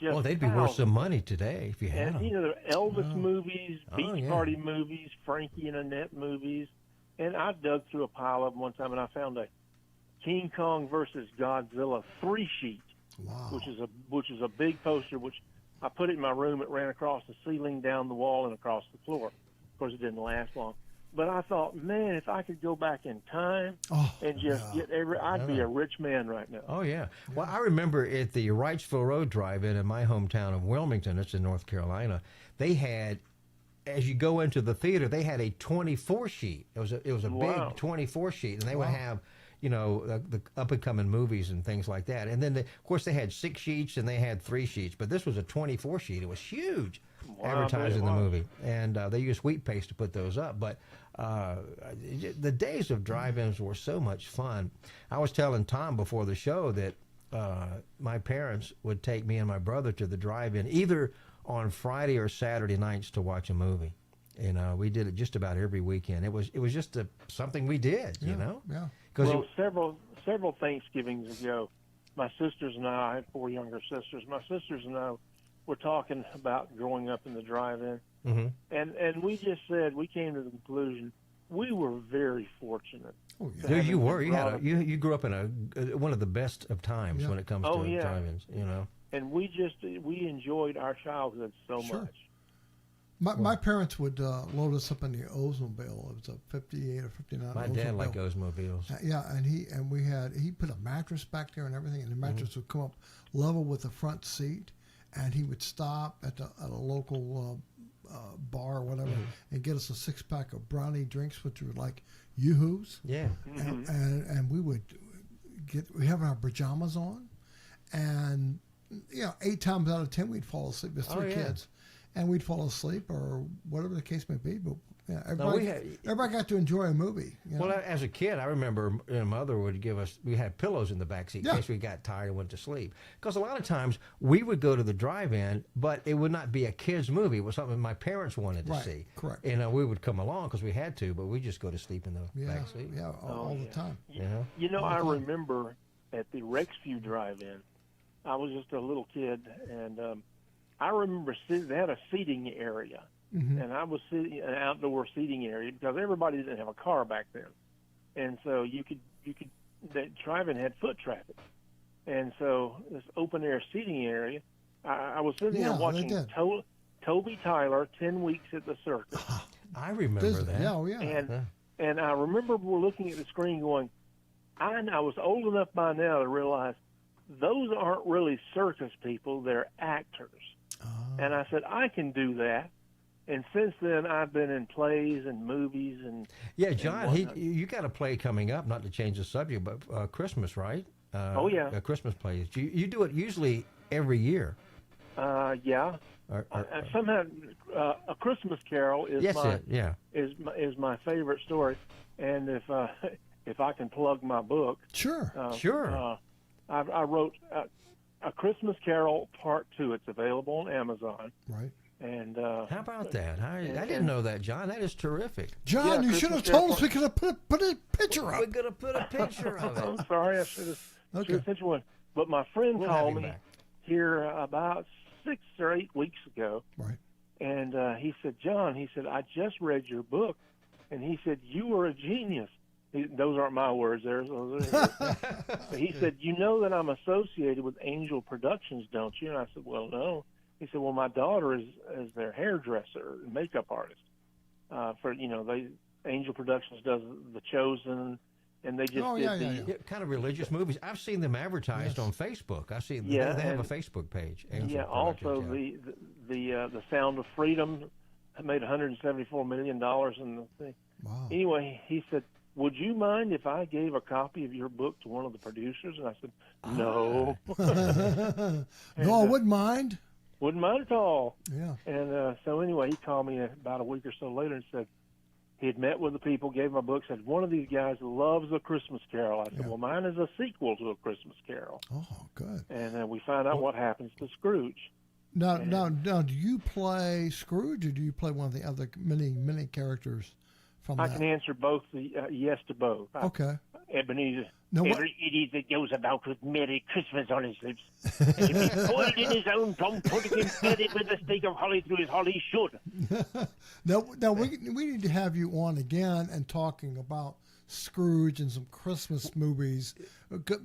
just. Well, they'd be worth some money today if you had and them. you know, there are Elvis movies, Beach Oh, yeah. Party movies, Frankie and Annette movies, and I dug through a pile of them one time, and I found a King Kong versus Godzilla 3-sheet, which is a big poster. Which I put it in my room. It ran across the ceiling, down the wall, and across the floor. Of course, it didn't last long. But I thought, man, if I could go back in time and just get I'd be a rich man right now. Oh, yeah. Well, I remember at the Wrightsville Road Drive-In in my hometown of Wilmington, it's in North Carolina, they had, as you go into the theater, they had a 24-sheet. It was a big 24-sheet, and they would have, you know, the up-and-coming movies and things like that. And then, of course, they had 6 sheets and they had 3 sheets, but this was a 24-sheet. It was huge, advertising the movie. And they used wheat paste to put those up. But the days of drive-ins were so much fun. I was telling Tom before the show that my parents would take me and my brother to the drive-in either on Friday or Saturday nights to watch a movie. You know, we did it just about every weekend. It was just something we did, you know? Yeah. Well, several Thanksgivings ago, my sisters and I had 4 younger sisters. My sisters and I were talking about growing up in the drive-in. Mm-hmm. And we just said, we came to the conclusion, we were very fortunate. Oh, yeah. You were. You grew up in one of the best of times when it comes to drive-ins, you know. And we enjoyed our childhood so much. My parents would load us up in the Oldsmobile. It was a 58 or 59 My Oldsmobile. dad liked Oldsmobiles. He put a mattress back there and everything, and the mattress would come up level with the front seat, and he would stop at a local bar or whatever and get us a 6-pack of brownie drinks, which were like Yoo-Hoos. Yeah. And we would we have our pajamas on, and 8 times out of 10 we'd fall asleep. There's 3 kids. And we'd fall asleep or whatever the case may be. But everybody got to enjoy a movie. You know? Well, as a kid, I remember Mother would give us, we had pillows in the back seat in case we got tired and went to sleep. Because a lot of times we would go to the drive-in, but it would not be a kid's movie. It was something my parents wanted to see. Correct. And we would come along because we had to, but we just go to sleep in the back seat. Yeah, all the time. I remember at the Rexview drive-in, I was just a little kid, and I remember they had a seating area, and I was sitting in an outdoor seating area because everybody didn't have a car back then, and so that drive-in had foot traffic, and so this open air seating area, I was sitting there watching Toby Tyler 10 Weeks at the Circus. I remember that. Yeah. And I remember we're looking at the screen going, I was old enough by now to realize those aren't really circus people; they're actors. And I said, I can do that. And since then, I've been in plays and movies and John, you got a play coming up. Not to change the subject, but Christmas, right? Christmas plays. You do it usually every year. Yeah. Somehow, A Christmas Carol is my favorite story. And if I can plug my book, sure. I wrote A Christmas Carol Part 2. It's available on Amazon. Right. And how about that? I didn't know that, John. That is terrific. John, you should have told us. We could have put a picture up. We could have put a picture of it. I'm sorry. I should have sent you one. But my friend called me here about 6 or 8 weeks ago. Right. And he said, John, I just read your book. And he said, you were a genius. Those aren't my words. He said, you know that I'm associated with Angel Productions, don't you? And I said, well, no. He said, well, my daughter is their hairdresser and makeup artist. Angel Productions does The Chosen, and they just did kind of religious movies. I've seen them advertised on Facebook. I've seen they have a Facebook page. Angel also the Sound of Freedom made $174 million in the thing. Wow. Anyway, he said, would you mind if I gave a copy of your book to one of the producers? And I said, no. No, I wouldn't mind. Wouldn't mind at all. Yeah. And so anyway, he called me about a week or so later and said he had met with the people, gave my book, said, one of these guys loves A Christmas Carol. I said, well, mine is a sequel to A Christmas Carol. Oh, good. And we find out what happens to Scrooge. Now, do you play Scrooge, or do you play one of the other many characters from I that? can answer both. Yes to both. Okay. Ebenezer. No, what? Every idiot that goes about with Merry Christmas on his lips should be boiled in his own plum pudding and bedded with a stake of holly through his holly should. No, we need to have you on again and talking about Scrooge and some Christmas movies,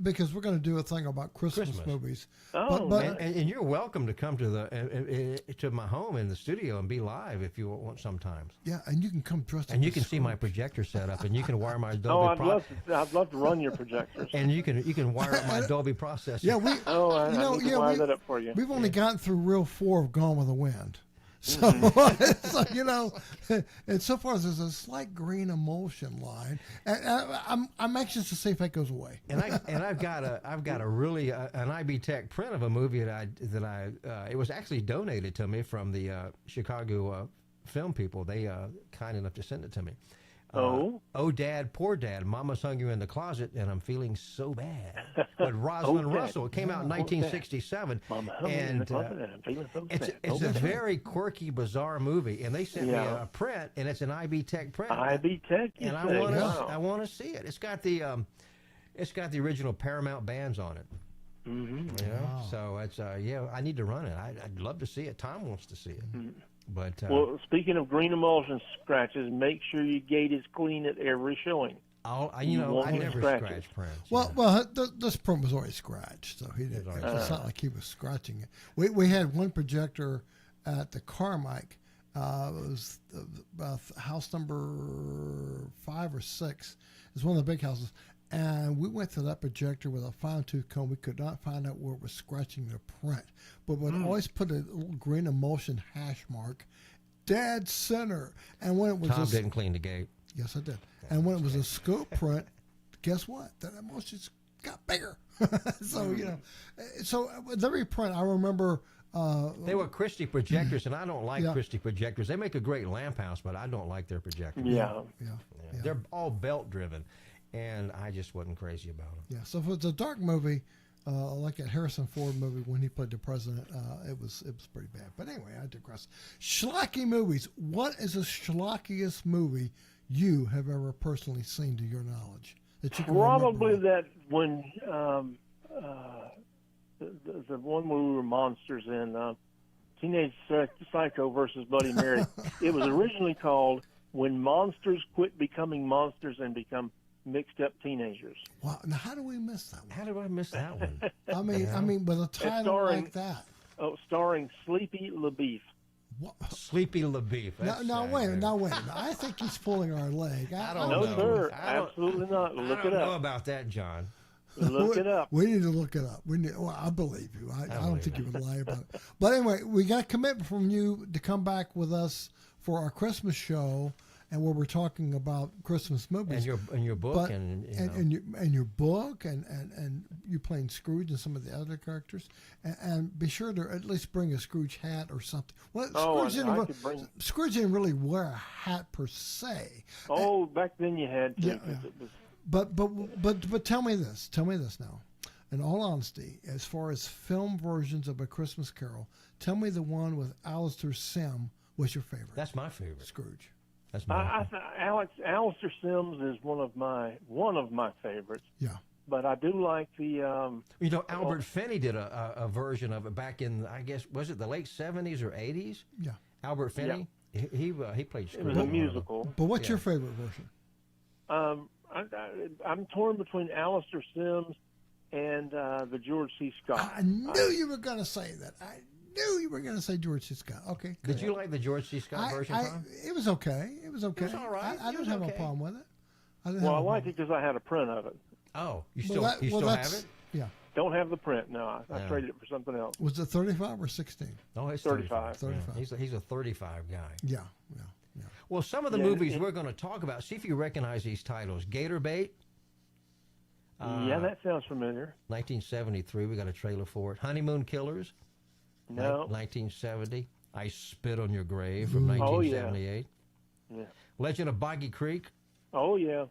because we're going to do a thing about Christmas movies. Oh, and you're welcome to come to my home in the studio and be live if you want sometimes. Yeah, and you can come dressed. And you can see my projector set up, and you can wire my Dolby. I'd love to run your projectors. And you can wire up my Dolby processor. Yeah, I can wire that up for you. We've only gotten through reel 4 of Gone with the Wind. So, and so far there's a slight green emulsion line, and I'm anxious to see if that goes away. And I've got a really an IB Tech print of a movie that it was actually donated to me from the Chicago film people. They kind enough to send it to me. Oh, Dad, Poor Dad, Mama's hungry in the closet, and I'm feeling so bad. With Rosalind Russell. It came out in 1967. And it's a very quirky, bizarre movie. And they sent me a print, and it's an IB Tech print. IB Tech? And I want to see it. It's got the original Paramount bands on it. Mm-hmm. So it's I need to run it. I'd love to see it. Tom wants to see it. Mm-hmm. But well, speaking of green emulsion scratches, make sure your gate is clean at every showing. I never scratch prints. Well, this print was already scratched, so he didn't. It's not like he was scratching it. We had one projector at the Carmike. It was house number 5 or 6. It's one of the big houses. And we went to that projector with a fine-tooth comb. We could not find out where it was scratching the print. But we'd always put a little green emulsion hash mark, dead center. And when it was Tom didn't clean the gate. Yes, I did. And when it was a scope print, guess what? That emulsion's got bigger. So, so with every print, I remember... they were Christie projectors, and I don't like Christie projectors. They make a great lamp house, but I don't like their projectors. Yeah. They're all belt-driven. And I just wasn't crazy about it. Yeah, so if it's a dark movie, like that Harrison Ford movie when he played the president, it was pretty bad. But anyway, I digress. Schlocky movies. What is the schlockiest movie you have ever personally seen, to your knowledge? That you can Probably remember? that when the one where we were monsters in Teenage Psycho versus Bloody Mary. It was originally called When Monsters Quit Becoming Monsters and Become Mixed Up Teenagers. Wow! Now, how do we miss that one? How do I miss that one? I mean, with a title like that. Oh, starring Sleepy LaBeef. What? Sleepy LaBeef. Now wait a minute. I think he's pulling our leg. I don't know. No, sir. Absolutely not. Look it up. I don't know about that, John. Look it up. We need to look it up. I believe you. I don't think you would lie about it. But anyway, we got a commitment from you to come back with us for our Christmas show, and where we're talking about Christmas movies. And your book, and your book, and you playing Scrooge and some of the other characters, and be sure to at least bring a Scrooge hat or something. Well, Scrooge didn't really wear a hat per se. Oh, back then you had to. Yeah. But tell me this now. In all honesty, as far as film versions of A Christmas Carol, tell me the one with Alistair Sim was your favorite. That's my favorite. Scrooge. That's my Alistair Sims is one of my favorites. Yeah. But I do like the. Albert Finney did a version of it back in, I guess, was it the late 70s or 80s? Yeah. Albert Finney. Yeah. He played Scrooge. It was a musical. But what's your favorite version? I'm torn between Alistair Sims and the George C. Scott. I knew you were going to say that. I knew you were going to say George C. Scott. Okay. Did you like the George C. Scott version, Tom? It was okay. It was okay. It was all right. I didn't have a problem with it. I liked it because I had a print of it. Oh, you still have it? Yeah. Don't have the print. No, I traded it for something else. Was it 35 or 16? Oh, it's 35. 35. Yeah. He's a 35 guy. Yeah. Well, some of the movies we're going to talk about, see if you recognize these titles. Gator Bait. Yeah, that sounds familiar. 1973, we got a trailer for it. Honeymoon Killers. No. 1970. I Spit on Your Grave from 1978. Yeah. Legend of Boggy Creek. Oh, yeah.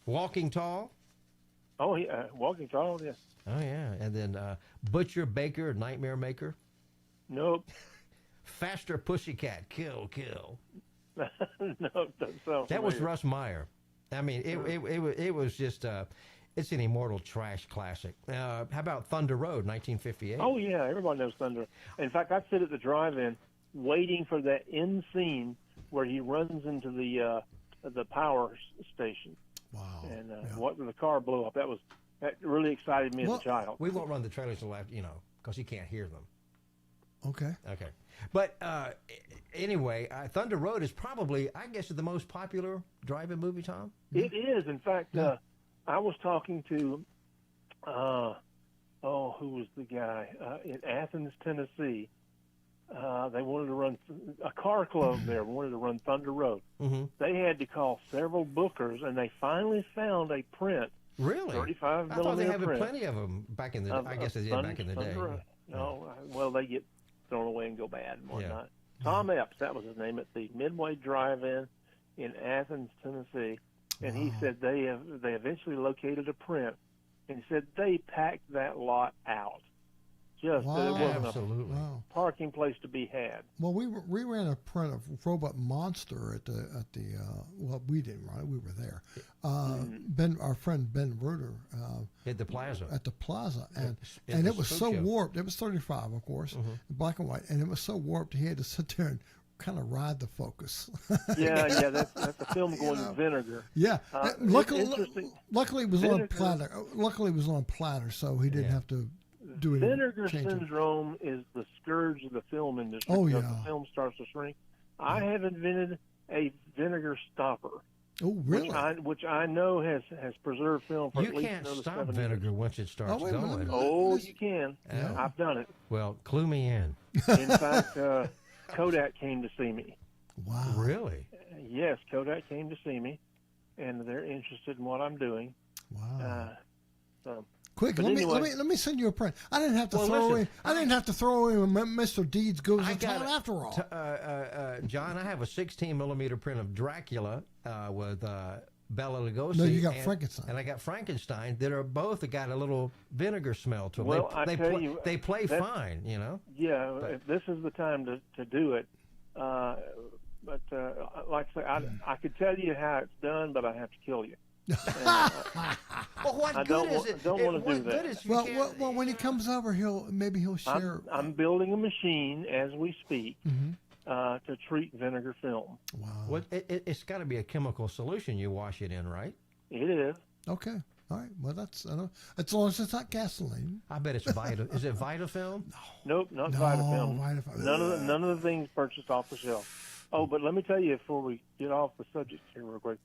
Walking Tall. Oh, yeah. Walking Tall, yeah. Oh, yeah. And then Butcher Baker, Nightmare Maker. Nope. Faster Pussycat, Kill. No, that sounds That was Russ Meyer. I mean, it was just It's an immortal trash classic. How about Thunder Road, 1958? Oh, yeah, everybody knows Thunder. In fact, I'd sit at the drive-in waiting for that end scene where he runs into the power station. Wow. And the car blew up. That really excited me as a child. We won't run the trailers till after, because you can't hear them. Okay. Okay. But anyway, Thunder Road is probably, I guess, the most popular drive-in movie, Tom? It is. In fact, I was talking to, who was the guy? In Athens, Tennessee. They wanted to run, a car club there wanted to run Thunder Road. Mm-hmm. They had to call several bookers, and they finally found a print. Really? 35 I thought they had print plenty of them back in the I guess they did back in the day. No, well, they get thrown away and go bad and whatnot. Tom Epps, that was his name, at the Midway Drive-In in Athens, Tennessee. And he said they eventually located a print, and he said they packed that lot out. Just that it wasn't a parking place to be had. Well, we ran a print of Robot Monster at the well, we didn't run it, we were there. Our friend Ben Ruder at the plaza. And it was so warped. It was 35, of course, black and white, and it was so warped he had to sit there and kind of ride the focus. That's a film going vinegar. Yeah, luckily it was on platter. Luckily it was on platter, so he didn't have to do it. Vinegar syndrome is the scourge of the film industry. Oh, because the film starts to shrink. I have invented a vinegar stopper. Oh, really? Which I know has preserved film for at least another 7 years. You can't stop vinegar once it starts going. Oh, you can. Yeah. I've done it. Well, clue me in. In fact, Kodak came to see me. Wow. Really? Yes, Kodak came to see me, and they're interested in what I'm doing. Wow. Quick, let me send you a print. I didn't have to throw in. I didn't have to throw in Mr. Deeds Goes to Town after all. John, I have a 16mm print of Dracula with Bela Lugosi. No, you got Frankenstein. And I got Frankenstein. That are both got a little vinegar smell to them. Well, they play fine, Yeah, this is the time to do it. But like I say, I could tell you how it's done, but I have to kill you. Well, what good is it? Don't want to do that. Well, when he comes over, he'll share. I'm building a machine as we speak to treat vinegar film. Wow. Well, it's got to be a chemical solution you wash it in, right? It is. Okay. All right. Well, that's as long as it's not gasoline. I bet it's Vita. Is it Vitafilm? Nope, not Vitafilm. None of the things purchased off the shelf. Oh, but let me tell you before we get off the subject here real quick.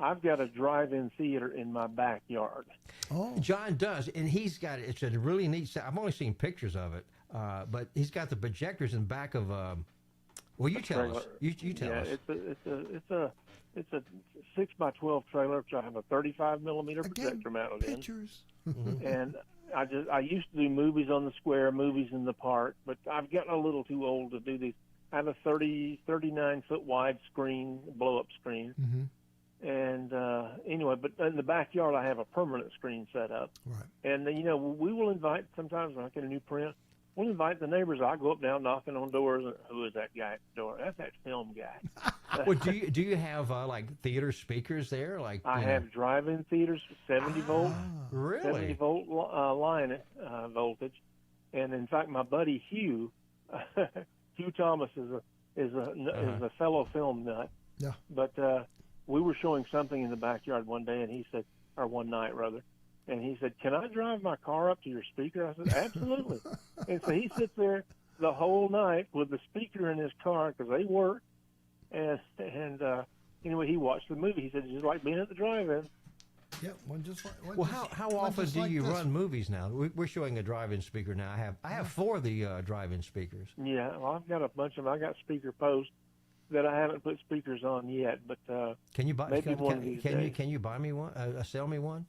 I've got a drive-in theater in my backyard. Oh, John does, and he's got it. It's a really neat set. I've only seen pictures of it, but he's got the projectors in back of. Well, you tell us. You tell us. It's a 6x12 trailer, which I have a 35mm projector mounted pictures. And I used to do movies on the square, movies in the park, but I've gotten a little too old to do these. I have a 39-foot wide screen, blow-up screen. Mm-hmm. And anyway, but in the backyard, I have a permanent screen set up. Right. And, we will invite, sometimes when I get a new print, we'll invite the neighbors. I go up down knocking on doors. And, who is that guy at the door? That's that film guy. Well, do you have like theater speakers there? Like I have drive-in theaters, 70 volt, really 70 volt line voltage. And in fact, my buddy Hugh, Hugh Thomas is a fellow film nut. Yeah. But we were showing something in the backyard one day, and he said, or one night rather, and he said, "Can I drive my car up to your speaker?" I said, "Absolutely." And so he sits there the whole night with the speaker in his car because they work. And anyway, he watched the movie. He said, "It's just like being at the drive-in." Yeah, one just like. Well, how often do you run movies now? We're showing a drive-in speaker now. I have 4 of the drive-in speakers. Yeah, well, I've got a bunch of them. I got speaker posts that I haven't put speakers on yet, but can you buy? Can you buy me one? Sell me one?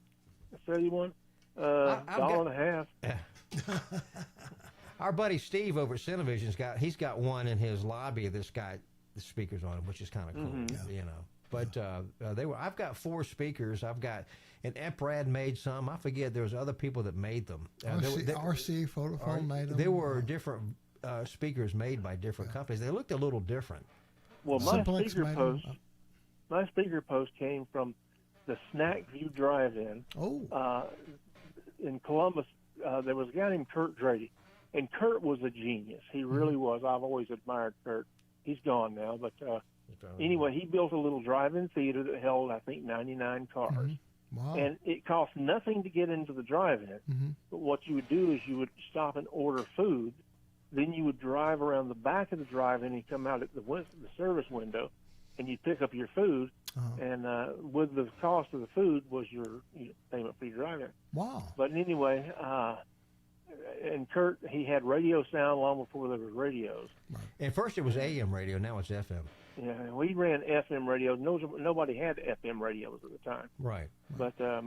Sell you one? $1.50. Our buddy Steve over at Cinevision's got one in his lobby that's got the speakers on it, which is kind of cool, But I've got 4 speakers. I've got an Eprad made some. I forget there was other people that made them. RC Photophone made them. There were different speakers made by different companies. They looked a little different. Well, my speaker post came from the Snack View Drive-In. Oh. In Columbus, there was a guy named Kurt Drady, and Kurt was a genius. He really was. I've always admired Kurt. He's gone now, but anyway, he built a little drive-in theater that held, I think, 99 cars. Wow. And it cost nothing to get into the drive-in. But what you would do is you would stop and order food. Then you would drive around the back of the drive-in and come out at the service window, and you'd pick up your food. And with the cost of the food was your payment for your drive-in. Wow. But anyway, and Kurt, he had radio sound long before there was radios. At first it was AM radio, now it's FM. Yeah, we ran FM radios. Nobody had FM radios at the time. Right. But so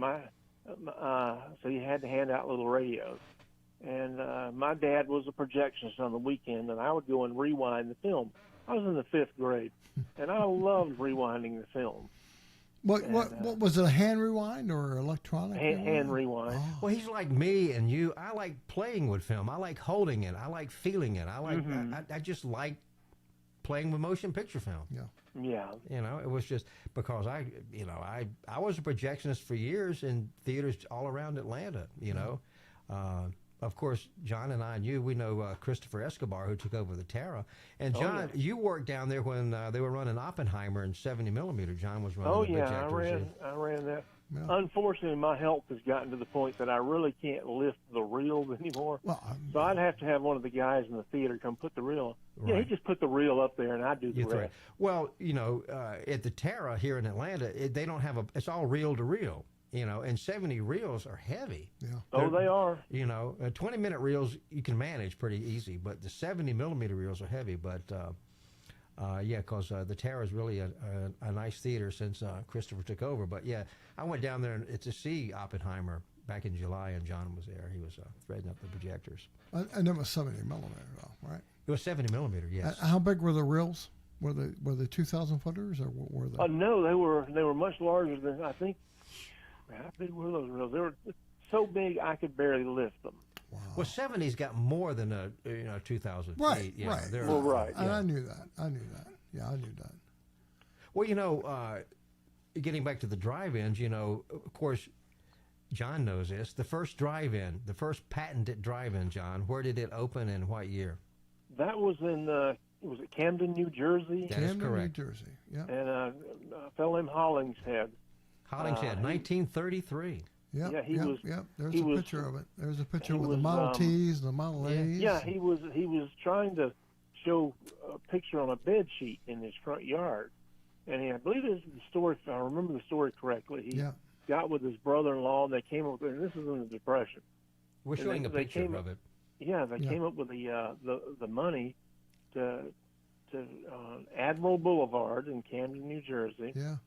you had to hand out little radios. And my dad was a projectionist on the weekend, and I would go and rewind the film. I was in the 5th grade, and I loved rewinding the film. What was it, a hand rewind or electronic? Hand rewind. Oh. Well, he's like me and you. I like playing with film. I like holding it. I like feeling it. I just like playing with motion picture film. Yeah. You know, it was just because I was a projectionist for years in theaters all around Atlanta, you know. Of course, John and I knew, we know Christopher Escobar, who took over the Terra. And John, you worked down there when they were running Oppenheimer in 70 millimeter. John was running the projectors. I ran that. Yeah. Unfortunately, my health has gotten to the point that I really can't lift the reels anymore. So I'd have to have one of the guys in the theater come put the reel. Right. Yeah, he just put the reel up there, and I do the rest. Well, you know, at the Terra here in Atlanta, they don't have it's all reel to reel. You know, and 70 reels are heavy. Yeah. They are. You know, 20-minute reels you can manage pretty easy, but the 70 millimeter reels are heavy. But yeah, because the Terra is really a nice theater since Christopher took over. But yeah, I went down there to see Oppenheimer back in July, and John was there. He was threading up the projectors. And it was 70 millimeter, though, right? It was 70 millimeter, yes. How big were the reels? Were they 2,000 footers, or were they? No, they were much larger than I think. How big were those reels? They were so big I could barely lift them. Wow. Well, 70's got more than 2,000 right, feet. Yeah, right. Well, right. And I knew that. Yeah, I knew that. Well, you know, getting back to the drive-ins, you know, of course, John knows this. The first drive-in, the first patented drive-in, John, where did it open and what year? That was in, was it Camden, New Jersey? That is correct. New Jersey, yeah. And a fellow named Hollingshead. Hollingshead, 1933. Yeah, was. Yeah, there's a picture of it. There's a picture with the Model Ts and the Model A's. Yeah, he was trying to show a picture on a bed sheet in his front yard, and I believe this is the story. If I remember the story correctly, he got with his brother-in-law, and they came up with, and this is in the Depression. We're showing a picture of it. Yeah, they came up with the money to Admiral Boulevard in Camden, New Jersey. Yeah.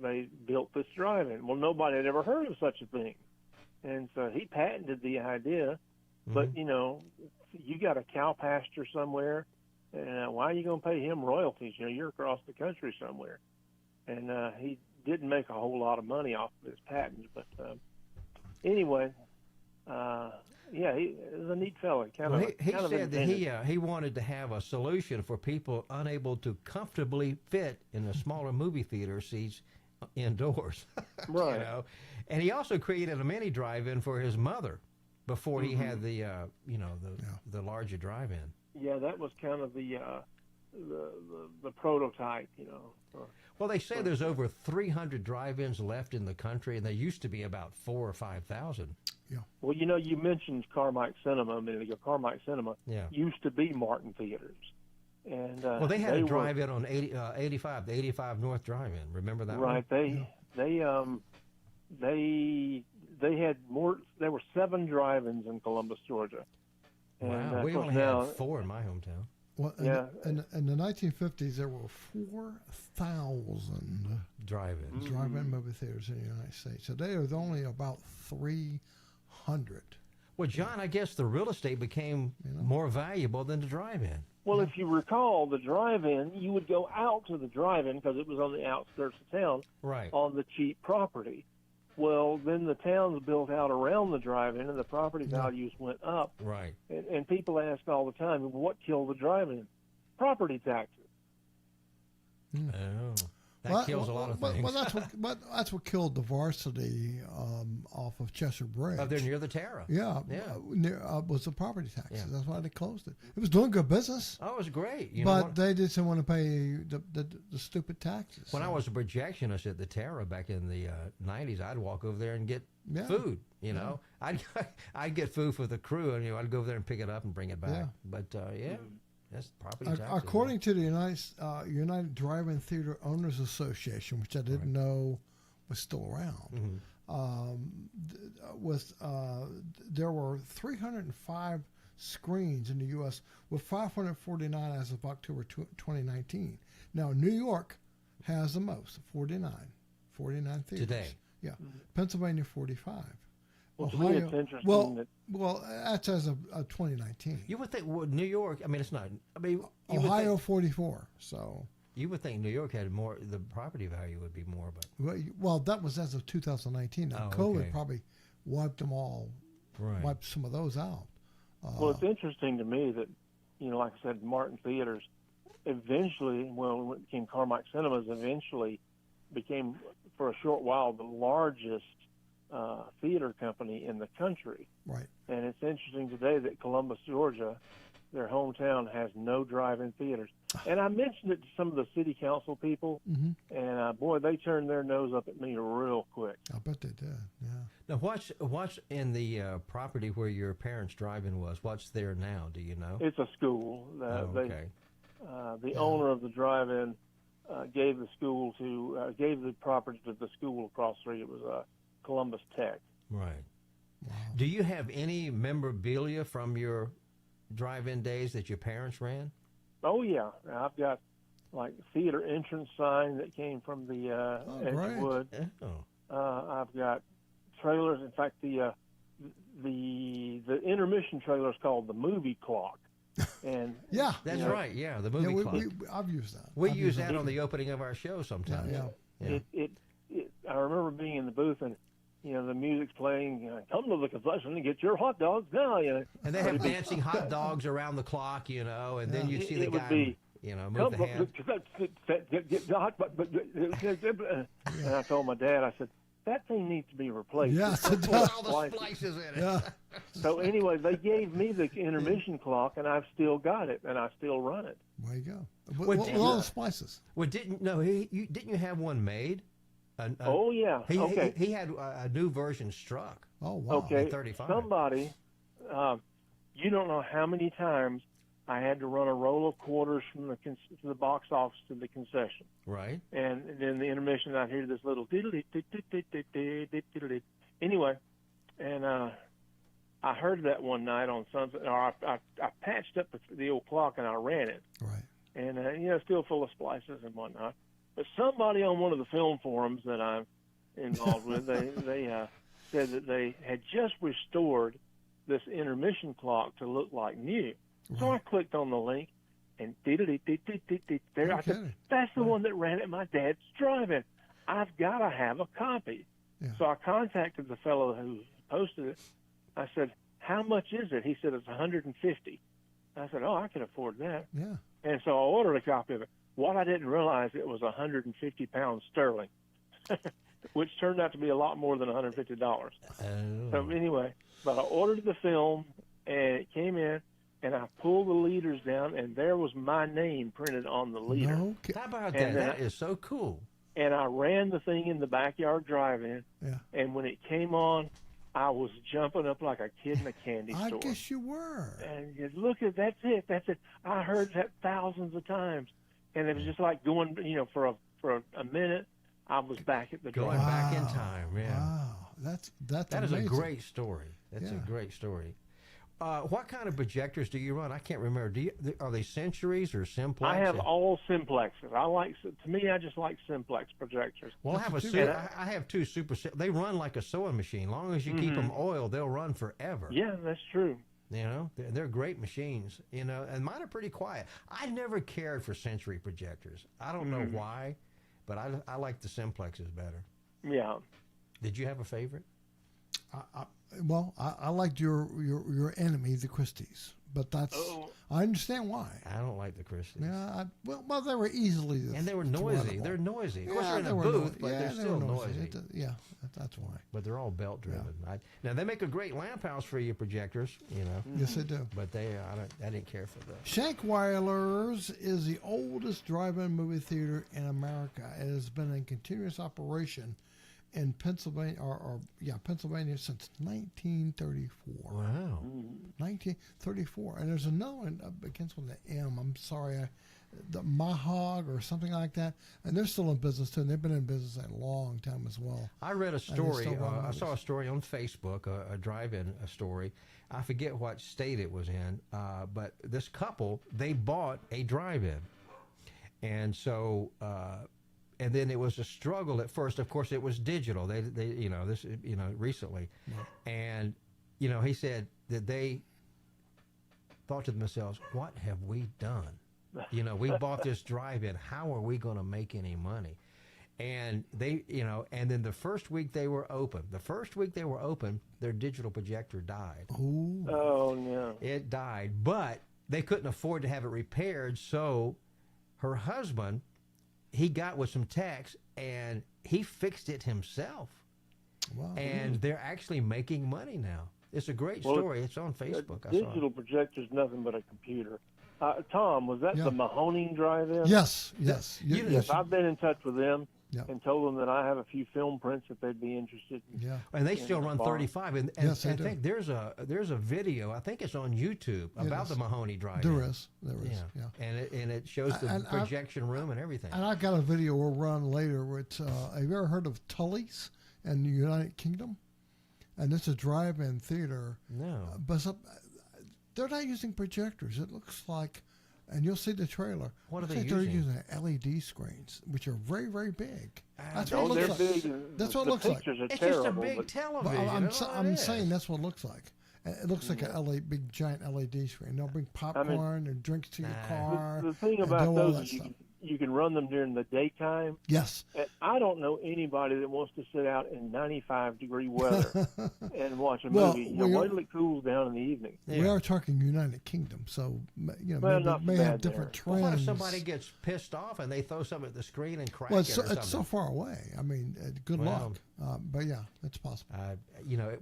They built this drive-in. Well, nobody had ever heard of such a thing. And so he patented the idea, but, you know, you got a cow pasture somewhere, and why are you going to pay him royalties? You know, you're across the country somewhere. And he didn't make a whole lot of money off of his patent, but anyway, yeah, he was a neat fella. He said that he wanted to have a solution for people unable to comfortably fit in the smaller movie theater seats indoors. Right. You know? And he also created a mini drive-in for his mother before he had the the larger drive-in. Yeah, that was kind of the prototype, you know. Well, they say there's over 300 drive-ins left in the country, and there used to be about 4,000 or 5,000. Yeah. Well, you know, you mentioned Carmike Cinema a minute ago. Carmike Cinema used to be Martin Theaters. And well, they had a drive-in on 85, the 85 North Drive-In. Remember that one? Right. They had more. There were 7 drive-ins in Columbus, Georgia. And, wow, we only had 4 in my hometown. Well, in the 1950s, there were 4,000 drive-in movie theaters in the United States. Today, there's only about 300. Well, John, I guess the real estate became more valuable than the drive-in. Well, if you recall, the drive-in, you would go out to the drive-in because it was on the outskirts of town, right, on the cheap property. Well, then the towns built out around the drive-in, and the property values went up. Right. And people ask all the time, what killed the drive-in? Property taxes. Oh. That kills a lot of things. Well, that's what killed the Varsity off of Cheshire Bridge. Oh, they're near the Tara. Yeah, was the property taxes. That's why they closed it. It was doing good business. Oh, it was great. But they just didn't want to pay the stupid taxes. When I was a projectionist at the Tara back in the 90s, I'd walk over there and get food. I'd get food for the crew, and I'd go over there and pick it up and bring it back. Yeah. But that's property taxes. According to the United Drive-In Theater Owners Association, which I didn't know was still around, there were 305 screens in the U.S. with 549 as of October 2019. Now, New York has the most, 49 theaters. Today. Yeah. Pennsylvania, 45. Well, to me, it's interesting well, that's as of 2019. You would think New York, it's not. Ohio, 44. So you would think New York had more, the property value would be more. But well, that was as of 2019. Now, COVID probably wiped them all, wiped some of those out. Well, it's interesting to me that, like I said, Martin Theaters eventually, when it became Carmike Cinemas, eventually became, for a short while, the largest theater company in the country. Right. And it's interesting today that Columbus, Georgia, their hometown, has no drive-in theaters. And I mentioned it to some of the city council people, and boy, they turned their nose up at me real quick. I bet they did. Yeah. Now, what's in the property where your parents' drive-in was? What's there now? Do you know? It's a school. Okay. The owner of the drive-in gave the property to the school across the street. It was Columbus Tech. Right. Wow. Do you have any memorabilia from your drive-in days that your parents ran? Oh yeah, I've got like theater entrance sign that came from the Edgewood. I've got trailers. In fact, the intermission trailer is called the movie clock. And yeah, that's right. Yeah, the movie clock. I've used that. We use that on the opening of our show sometimes. Yeah. I remember being in the booth and the music's playing. Come to the concession and get your hot dogs now. And they have dancing hot dogs around the clock, and then you see the guy, move the hand. And I told my dad, I said, that thing needs to be replaced. Yes, it does. All the splices in it. Yeah. So anyway, they gave me the intermission clock, and I've still got it, and I still run it. There you go. With all the splices. Well, didn't you have one made? Oh yeah. He had a new version struck. Oh wow. Okay. 35. Somebody, you don't know how many times I had to run a roll of quarters from the box office to the concession. Right. And then the intermission, I'd hear this little anyway, and I heard that one night on Sunset. Or I patched up the old clock and I ran it. Right. And still full of splices and whatnot. But somebody on one of the film forums that I'm involved with, they said that they had just restored this intermission clock to look like new. Right. So I clicked on the link, and there. I said, that's the one that ran at my dad's drive-in. I've got to have a copy. Yeah. So I contacted the fellow who posted it. I said, how much is it? He said, it's $150. I said, I can afford that. Yeah. And so I ordered a copy of it. What I didn't realize, it was 150 pounds sterling, which turned out to be a lot more than $150. Oh. So anyway, but I ordered the film, and it came in, and I pulled the leaders down, and there was my name printed on the leader. Okay. How about that? That is so cool. And I ran the thing in the backyard drive-in, and when it came on, I was jumping up like a kid in a candy store. I guess you were. And look at that's it. I heard that thousands of times. And it was just like going, for a minute, I was back at the drive. Going back in time, yeah. Wow, that is a great story. That's a great story. What kind of projectors do you run? I can't remember. Are they Centuries or Simplex? I have all Simplexes. To me, I just like Simplex projectors. Well, I have two Super. They run like a sewing machine. As long as you keep them oiled, they'll run forever. Yeah, that's true. They're great machines, and mine are pretty quiet. I never cared for Century projectors. I don't know why, but I like the Simplexes better. Yeah. Did you have a favorite? I liked your enemy, the Christies. But that's I understand why. I don't like the Christies. Yeah, well, they were easily and they were noisy. They're noisy. Of course, they're in a booth, but they're still noisy. That's why. But they're all belt driven. Yeah. Now they make a great lamp house for your projectors. You know. Yes, they do. But I didn't care for those. Shankweiler's is the oldest drive-in movie theater in America. It has been in continuous operation in Pennsylvania, Pennsylvania since 1934. Wow. 1934. And there's another one begins with an M. I'm sorry, the Mahog or something like that. And they're still in business too. And they've been in business a long time as well. I read a story. I saw a story on Facebook, a drive-in story. I forget what state it was in, but this couple, they bought a drive-in, and so. And then it was a struggle at first. Of course, it was digital. They recently, and he said that they thought to themselves, "What have we done? We bought this drive-in. How are we going to make any money?" And they, and then the first week they were open, their digital projector died. Ooh. Oh no! It died, but they couldn't afford to have it repaired. So her husband. He got with some techs and he fixed it himself. Wow. And they're actually making money now. It's a great story. It's on Facebook. A digital projector is nothing but a computer. Tom, was that the Mahoning drive-in? Yes. Yes, I've been in touch with them and told them that I have a few film prints if they'd be interested. Yeah. And they still run 35. And I think there's a video, I think it's on YouTube, about the Mahoney drive-in. There is. Yeah. And it shows the projection room and everything. And I've got a video we'll run later. Which, have you ever heard of Tully's in the United Kingdom? And it's a drive-in theater. No. But they're not using projectors. It looks like, and you'll see the trailer. What are they using? They're using LED screens, which are very, very big. That's what it looks like. Big. That's what it looks like. It's just a big television. I'm saying that's what it looks like. It looks like a big giant LED screen. They'll bring popcorn and drinks to your car. The thing about those is you can run them during the daytime. Yes. And I don't know anybody that wants to sit out in 95-degree weather and watch a movie. Wait till it cools down in the evening. Yeah. We are talking United Kingdom, so may have different trends. Well, what if somebody gets pissed off and they throw something at the screen and crack it? Well, it's so far away. I mean, good luck. But yeah, it's possible.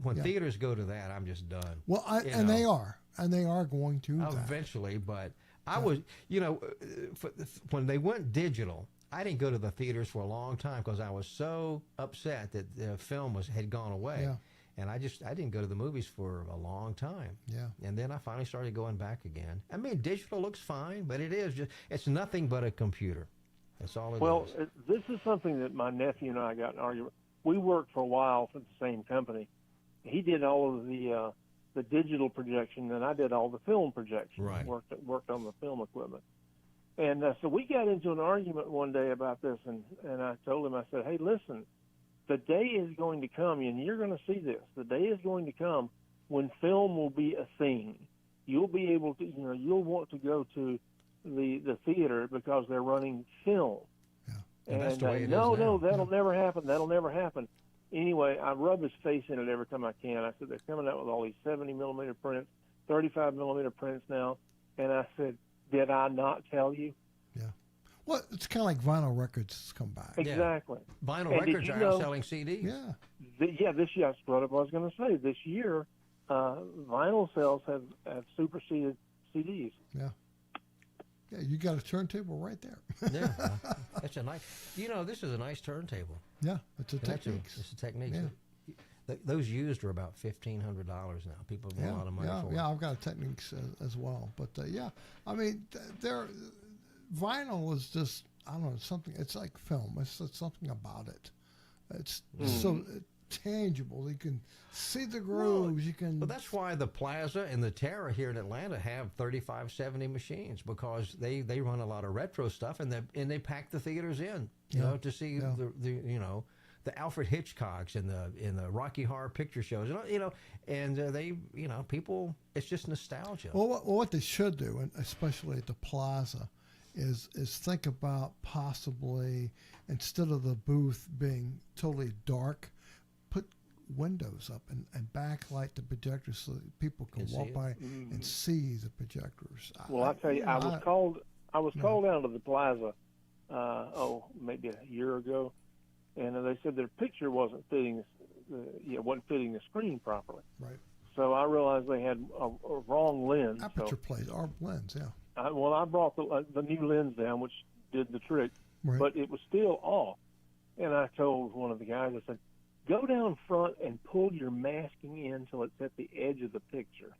When theaters go to that, I'm just done. Well, and they are going to eventually, but. I was, when they went digital, I didn't go to the theaters for a long time because I was so upset that the film had gone away. Yeah. And I didn't go to the movies for a long time. Yeah. And then I finally started going back again. I mean, digital looks fine, but it's nothing but a computer. That's all it is. Well, this is something that my nephew and I got in an argument. We worked for a while for the same company. He did all of the digital projection, and I did all the film projection. Right. Worked on the film equipment. And so we got into an argument one day about this, and I told him, I said, hey, listen, the day is going to come, and you're going to see this. The day is going to come when film will be a thing. You'll be able to, you'll want to go to the theater because they're running film. Yeah. And that's the way it is no, now. that'll never happen. That'll never happen. Anyway, I rub his face in it every time I can. I said, they're coming out with all these 70-millimeter prints, 35-millimeter prints now. And I said, did I not tell you? Yeah. Well, it's kind of like vinyl records has come back. Exactly. Yeah. Vinyl records are outselling CDs. Yeah. This year, that's what I was going to say. This year, vinyl sales have superseded CDs. Yeah. Yeah, you got a turntable right there. Yeah, that's a nice. This is a nice turntable. Yeah, it's a Technics. It's a Technics. Yeah. Those used are about $1,500 now. People have a lot of money for it. Yeah, I've got a Technics as well. But I mean, vinyl is just something. It's like film. It's something about it. It's so tangible. You can see the grooves. You can. But that's why the Plaza and the Terra here in Atlanta have 3570 machines, because they run a lot of retro stuff, and they pack the theaters in, to see the Alfred Hitchcocks and the Rocky Horror Picture Shows, and people. It's just nostalgia. Well, what they should do, and especially at the Plaza, is think about possibly, instead of the booth being totally dark, windows up and backlight the projectors so that people can walk by and see the projectors. Well, I tell you, I was called down to the plaza, maybe a year ago, and they said their picture wasn't fitting the screen properly. Right. So I realized they had a wrong lens. Aperture plate, our lens, yeah. I brought the new lens down, which did the trick, but it was still off. And I told one of the guys, I said, go down front and pull your masking in till it's at the edge of the picture.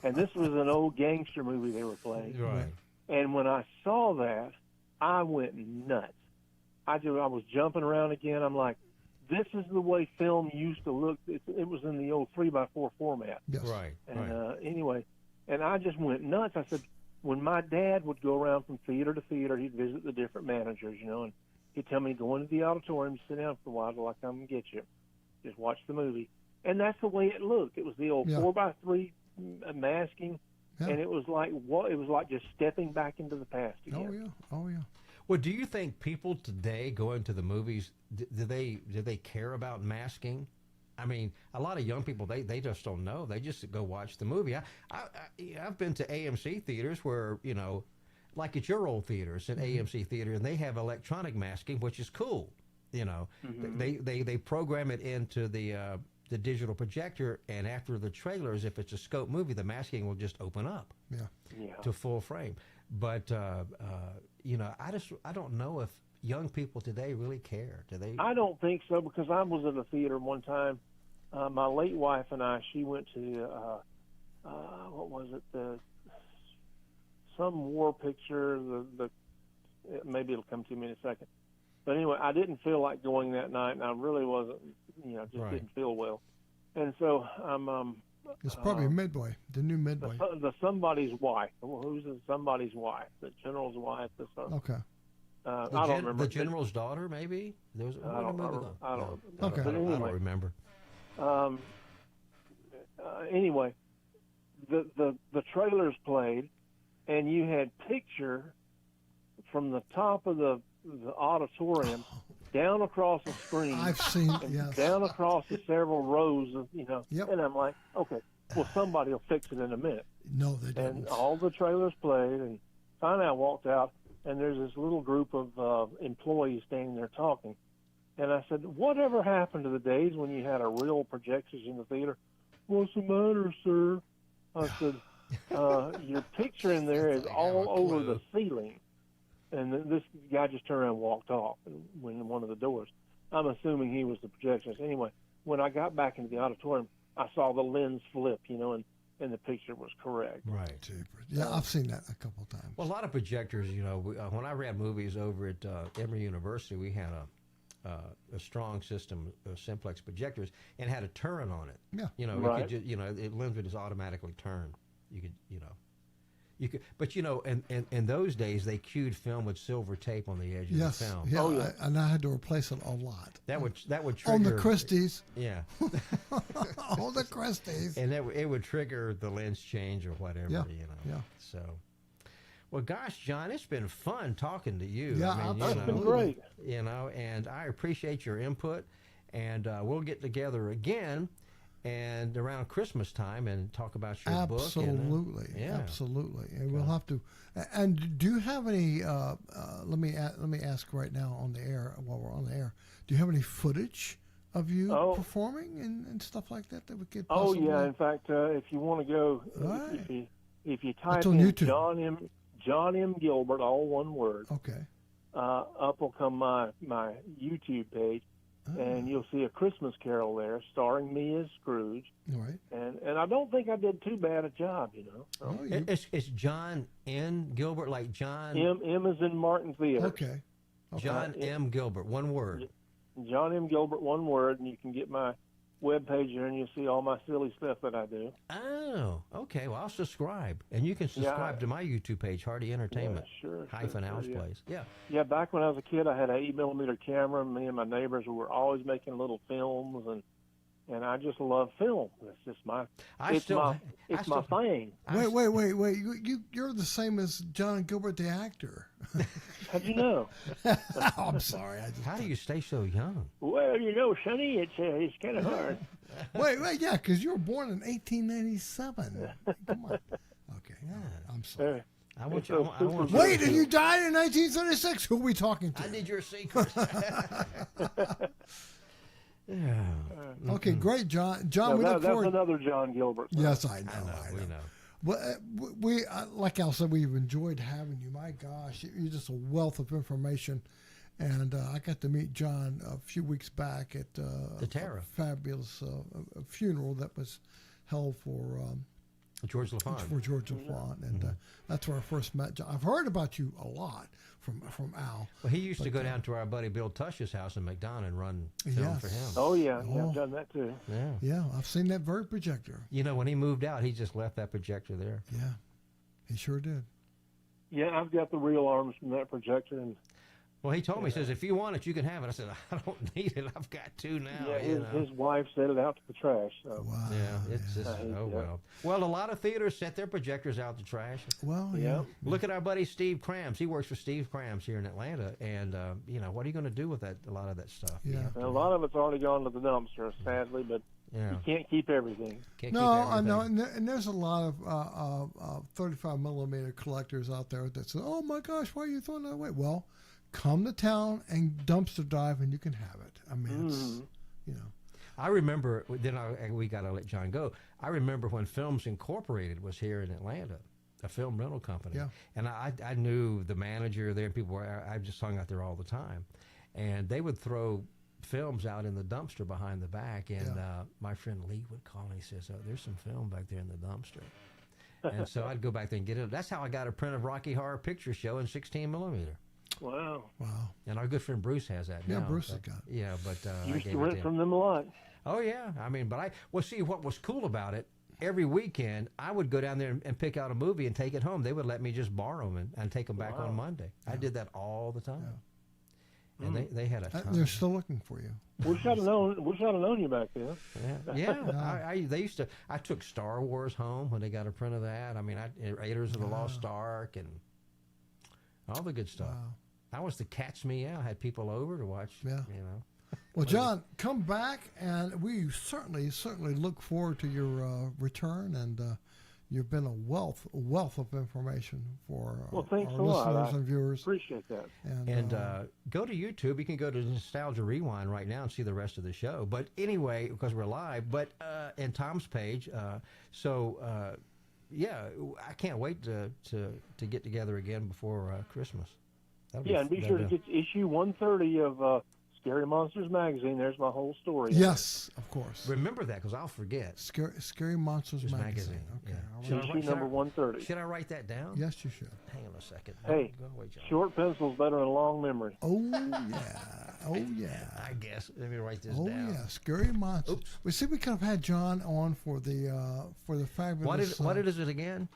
And this was an old gangster movie they were playing. Right. And when I saw that, I went nuts. I was jumping around again. I'm like, this is the way film used to look. It was in the old 3x4 format. Yes. Right. And anyway, and I just went nuts. I said, when my dad would go around from theater to theater, he'd visit the different managers, and he'd tell me, go into the auditorium, sit down for a while till I come and get you. Just watch the movie. And that's the way it looked. It was the old 4x3 masking, and it was like just stepping back into the past again. Oh, yeah. Well, do you think people today going to the movies, do they care about masking? I mean, a lot of young people, they just don't know. They just go watch the movie. I've been to AMC theaters where, like at your old theaters, an AMC theater, and they have electronic masking, which is cool. They program it into the digital projector, and after the trailers, if it's a scope movie, the masking will just open up to full frame. But I don't know if young people today really care. Do they? I don't think so, because I was at a theater one time. My late wife and I, she went to what was it? Some war picture. Maybe it'll come to me in a second. But anyway, I didn't feel like going that night, and I really wasn't. Didn't feel well. And so I'm. It's probably Midway, the new Midway. The somebody's wife. Who's the somebody's wife? The general's wife. Okay. I don't remember. The general's daughter, maybe? I don't remember. Okay. But anyway, I don't remember. Anyway, the trailers played, and you had picture from the top of the auditorium down across the screen. I've seen, yes. Down across the several rows of, and I'm like, okay, well, somebody will fix it in a minute. No, they didn't. And all the trailers played, and finally I walked out, and there's this little group of employees standing there talking. And I said, whatever happened to the days when you had a real projectors in the theater? What's the matter, sir? I said, your picture in there is all over the ceiling. And this guy just turned around and walked off and went in one of the doors. I'm assuming he was the projectionist. Anyway, when I got back into the auditorium, I saw the lens flip, and the picture was correct. Right. Yeah, I've seen that a couple of times. Well, a lot of projectors, when I ran movies over at Emory University, we had a strong system of simplex projectors and had a turn on it. Yeah. We could just, the lens would just automatically turn. You could, but in those days they cued film with silver tape on the edge of the film. Yeah, and I had to replace it a lot. That would trigger on the Christies. Yeah, on the Christies, and it would trigger the lens change or whatever. Yeah. Yeah. So, well, gosh, John, it's been fun talking to you. Yeah, that's been great. And I appreciate your input, and we'll get together again. And around Christmas time and talk about your book. Absolutely. And we'll have to. And do you have any? Let me ask right now on the air while we're on the air. Do you have any footage of you performing and stuff like that we could? Possibly... Oh yeah. In fact, if you want to go, if you type in YouTube. John M. Gilbert, all one word. Okay. Up will come my YouTube page. And you'll see A Christmas Carol there, starring me as Scrooge. Right. And I don't think I did too bad a job, So. It's John N. Gilbert, like John... M is in Martin Theater. Okay. John M. Gilbert, one word. John M. Gilbert, one word, and you can get my webpage there, and you'll see all my silly stuff that I do. Oh, okay. Well, I'll subscribe. And you can subscribe to my YouTube page, Hardy Entertainment. House Place. Yeah. Yeah, back when I was a kid, I had an 8mm camera. Me and my neighbors were always making little films, and I just love film. It's just my my thing. Wait! You're the same as John Gilbert, the actor. How'd you know? I'm sorry. How do you stay so young? Well, Sonny, it's kind of hard. wait, yeah, because you were born in 1897. Come on. Okay, I'm sorry. I want you. Wait, and you died in 1936. Who are we talking to? I need your secret. Yeah. Okay, great, John. John, we look forward. That's another John Gilbert. Yes, I know. We know. Well, we like Al said, we've enjoyed having you. My gosh, you're just a wealth of information. And I got to meet John a few weeks back at the Terra. A fabulous funeral that was held for George LaFont. For George LaFont, and that's where I first met John. I've heard about you a lot from Al. Well, he used to go down to our buddy Bill Tush's house in McDonough and run film for him. Oh, yeah. I've done that, too. Yeah, I've seen that very projector. You know, when he moved out, he just left that projector there. Yeah, he sure did. Yeah, I've got the real arms from that projector, and well, he told me, he says, if you want it, you can have it. I said, I don't need it. I've got two now. Yeah, his wife set it out to the trash. So. Wow. Yeah, it's just, well. Well, a lot of theaters set their projectors out to trash. Well, yeah. Look at our buddy Steve Krams. He works for Steve Krams here in Atlanta. And, what are you going to do with that? A lot of that stuff? Yeah. And a lot of it's already gone to the dumpster, sadly, but you can't keep everything. I know. And there's a lot of 35 millimeter collectors out there that say, oh, my gosh, why are you throwing that away? Well, come to town and dumpster dive, and you can have it. I mean, it's, I remember, we got to let John go. I remember when Films Incorporated was here in Atlanta, a film rental company. Yeah. And I knew the manager there, and people were, I just hung out there all the time. And they would throw films out in the dumpster behind the back, and my friend Lee would call and he says, oh, there's some film back there in the dumpster. And so I'd go back there and get it. That's how I got a print of Rocky Horror Picture Show in 16 millimeter. Wow. And our good friend Bruce has that now. Yeah, Bruce has got it. Yeah, but you used to rent from them a lot. Oh, yeah. I mean, but see, what was cool about it, every weekend, I would go down there and pick out a movie and take it home. They would let me just borrow them and take them back on Monday. Yeah. I did that all the time. Yeah. And they had a ton. They're still looking for you. We should have known you back then. Yeah. I took Star Wars home when they got a print of that. I mean, Raiders of the Lost Ark and all the good stuff. Wow. I was the Catch Me Out. Had people over to watch. Yeah. Well, John, come back, and we certainly look forward to your return. And you've been a wealth of information for our listeners and viewers. Appreciate that. And go to YouTube. You can go to Nostalgia Rewind right now and see the rest of the show. But anyway, because we're live, but and Tom's page. Yeah, I can't wait to get together again before Christmas. And be sure to get issue 130 of Scary Monsters magazine. There's my whole story. Yes, of course. Remember that, because I'll forget. Scary Monsters magazine. Okay. Yeah. Issue number 130. Should I write that down? Yes, you should. Hang on a second. Hey, short pencil's better than long memory. Oh, yeah. Oh, yeah. I guess. Let me write this down. Oh, yeah. Scary Monsters. Oops. We see we could have had John on for the fabulous... What is it again?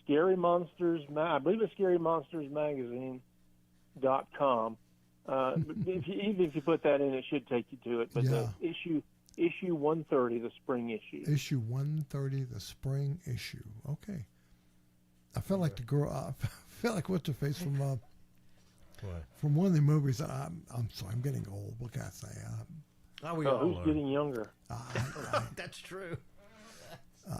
Scary Monsters, I believe it's ScaryMonstersMagazine.com. Even if you put that in, it should take you to it. But issue 130, the spring issue. Issue 130, the spring issue. Okay. I felt like the girl. I felt like what's her face from one of the movies. I'm sorry, I'm getting old. What can I say? Who's getting younger? That's true.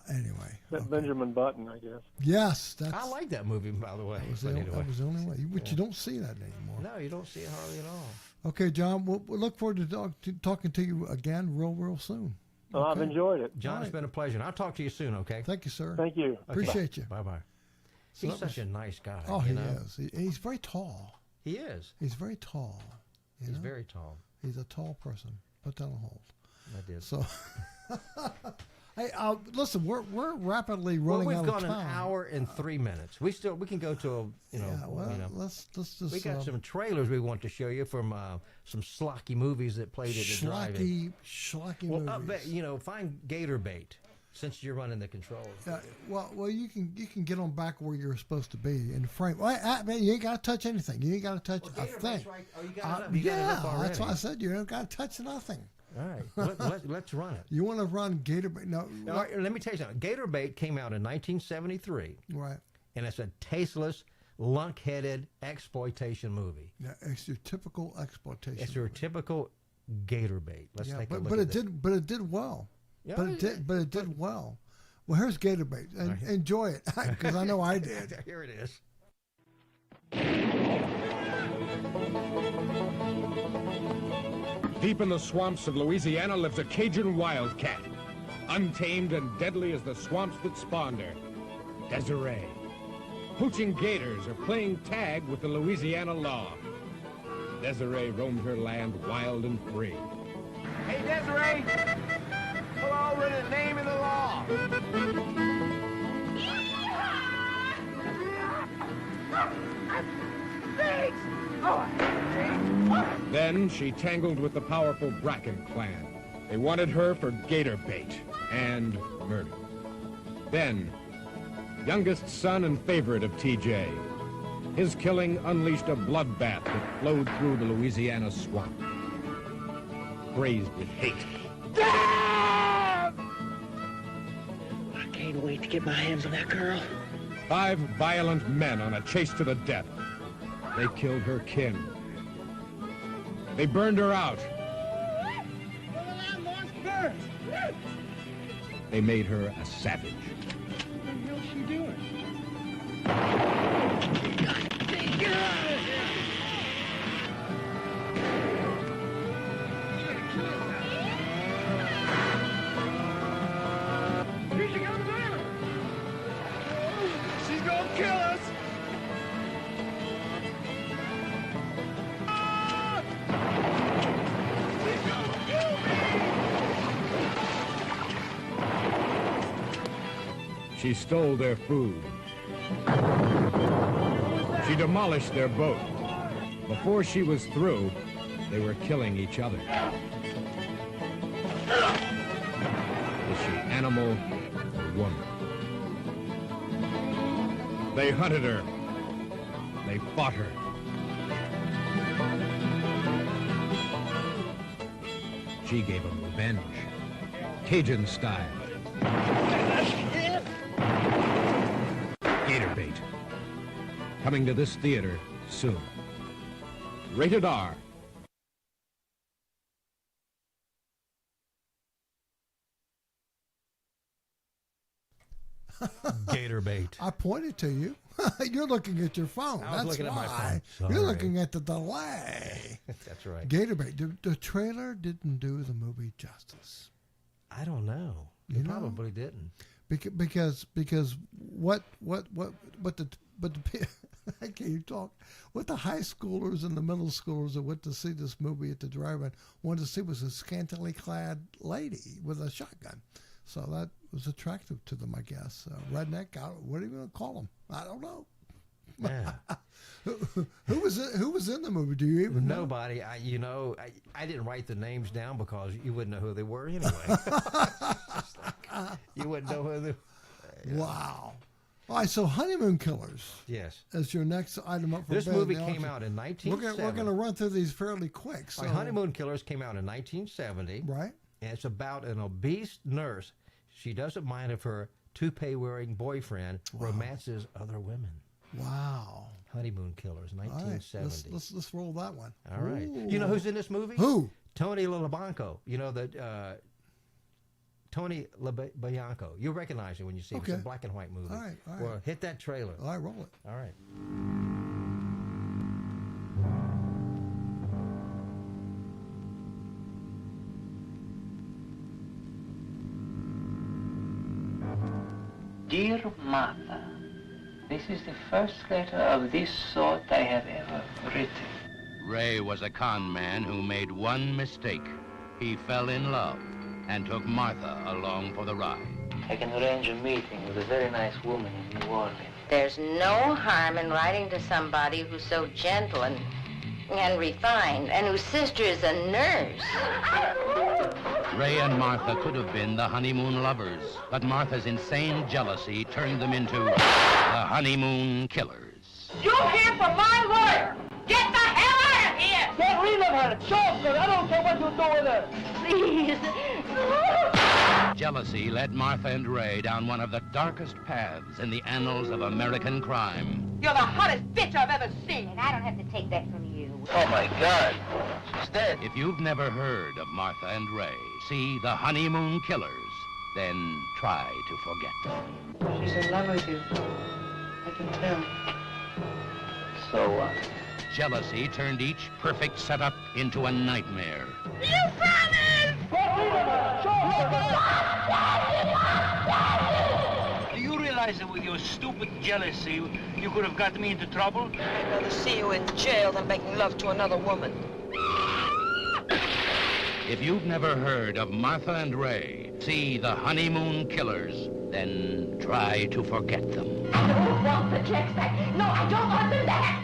Anyway, Benjamin Button, I guess. Yes, I like that movie, by the way. That was the only way. But you don't see that anymore. No, you don't see it hardly at all. Okay, John, we'll look forward to talking to you again real soon. Well, I've enjoyed it. John, it's been a pleasure. And I'll talk to you soon, okay? Thank you, sir. Thank you. Appreciate you. Bye-bye. He's such a nice guy. Oh, he is. He's very tall. He is. He's very tall. He's very tall. He's a tall person. Put that on hold. I did. So... Hey, listen, we're rapidly running out of time. We've gone an hour and 3 minutes. We can go to let's just. We got some trailers we want to show you from some schlocky movies that played at the drive-in. Schlocky movies. Find Gator Bait since you're running the controls. Well, you can get on back where you're supposed to be in frame. Man, you ain't got to touch anything. You ain't got to touch a thing. Right. Oh, you got it up. You got it up already. That's why I said you ain't got to touch nothing. All right, let's run it. You want to run Gator Bait? No. Let me tell you something. Gator Bait came out in 1973. Right. And it's a tasteless, lunk-headed exploitation movie. Yeah, it's your typical exploitation. It's your typical Gator Bait. Let's take a look at it. But it did well. Yeah, but it did well. Well, here's Gator Bait. And enjoy it, because I know I did. Here it is. Deep in the swamps of Louisiana lives a Cajun wildcat, untamed and deadly as the swamps that spawned her. Desiree. Poaching gators or playing tag with the Louisiana law. Desiree roamed her land wild and free. Hey, Desiree! We're already naming the law. Then she tangled with the powerful Bracken clan. They wanted her for gator bait and murder. Then, youngest son and favorite of TJ, his killing unleashed a bloodbath that flowed through the Louisiana swamp. Crazed with hate. I can't wait to get my hands on that girl. 5 violent men on a chase to the death. They killed her kin. They burned her out. They made her a savage. What the hell's she doing? Get out of here! Here she comes in! She's gonna kill us! She stole their food. She demolished their boat. Before she was through, they were killing each other. Is she animal or woman? They hunted her. They fought her. She gave them revenge. Cajun style. Gator Bait. Coming to this theater soon. Rated R. Gator Bait. I pointed to you. You're looking at your phone. I was looking at my phone. You're Sorry. looking at the delay. That's right. Gator Bait. The trailer didn't do the movie justice. I don't know. It probably didn't. Because what the I can't even talk. What the high schoolers and the middle schoolers that went to see this movie at the drive-in wanted to see was a scantily clad lady with a shotgun. So that was attractive to them, I guess. Redneck, what are you going to call them? I don't know. Yeah. Who was in the movie? Do you even know? Nobody. I didn't write the names down because you wouldn't know who they were anyway. You wouldn't know who they were. Wow. All right, so Honeymoon Killers. Yes. As your next item up for this bed. movie came out in 1970. We're going to run through these fairly quick. So. Honeymoon Killers came out in 1970. Right. And it's about an obese nurse. She doesn't mind if her toupee-wearing boyfriend romances other women. Wow. Honeymoon Killers, 1970. All right, let's roll that one. All right. Ooh. You know who's in this movie? Who? Tony LaBianco. You know the Tony LaBianco. You'll recognize him when you see him. It's a black and white movie. All right. Well, hit that trailer. All right, roll it. All right. Dear Martha, this is the first letter of this sort I have ever written. Ray was a con man who made one mistake. He fell in love and took Martha along for the ride. I can arrange a meeting with a very nice woman in New Orleans. There's no harm in writing to somebody who's so gentle and refined, and whose sister is a nurse. Ray and Martha could have been the honeymoon lovers, but Martha's insane jealousy turned them into the honeymoon killers. You hear from my lawyer! Get the hell out of here! Get rid of her! Show her! I don't care what you do with her! please. Jealousy led Martha and Ray down one of the darkest paths in the annals of American crime. You're the hottest bitch I've ever seen. And I don't have to take that from you. Oh, my God. She's dead. If you've never heard of Martha and Ray, see The Honeymoon Killers, then try to forget them. She's in love with you. I can tell. So what? Jealousy turned each perfect setup into a nightmare. You promised! Do you realize that with your stupid jealousy, you could have gotten me into trouble? I'd rather see you in jail than making love to another woman. If you've never heard of Martha and Ray, see The Honeymoon Killers, then try to forget them. I don't want the checks back. No, I don't want them back.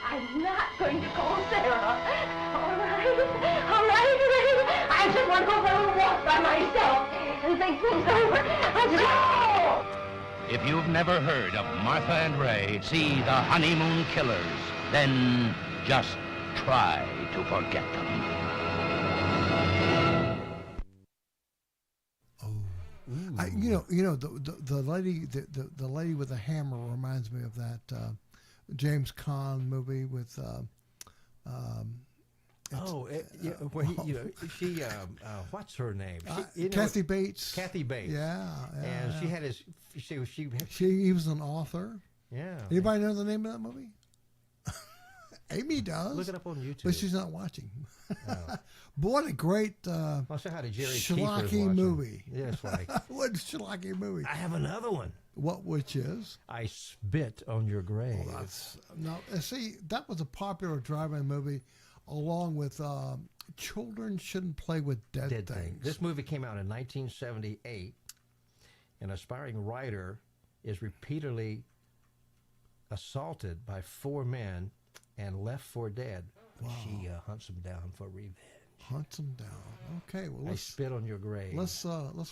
I'm not going to call Sarah. All right, Ray. I just want to go for a walk by myself and think things over. If you've never heard of Martha and Ray, see The Honeymoon Killers, then just try to forget them. The lady with the hammer reminds me of that James Caan movie with. What's her name? Kathy Bates. Kathy Bates. Yeah. And she had his. He was an author. Yeah. Anybody know the name of that movie? Amy does. Look it up on YouTube. But she's not watching. Oh. But what a great I'll say hi to Jerry schlocky movie. Yes, like what schlocky movie? I have another one. Which is? I Spit on Your Grave. See, that was a popular drive-in movie, along with Children Shouldn't Play with Dead Things. This movie came out in 1978. An aspiring writer is repeatedly assaulted by 4 men and left for dead. Wow. She hunts them down for revenge. Hunts them down. Okay, well, I Spit on Your Grave. Let's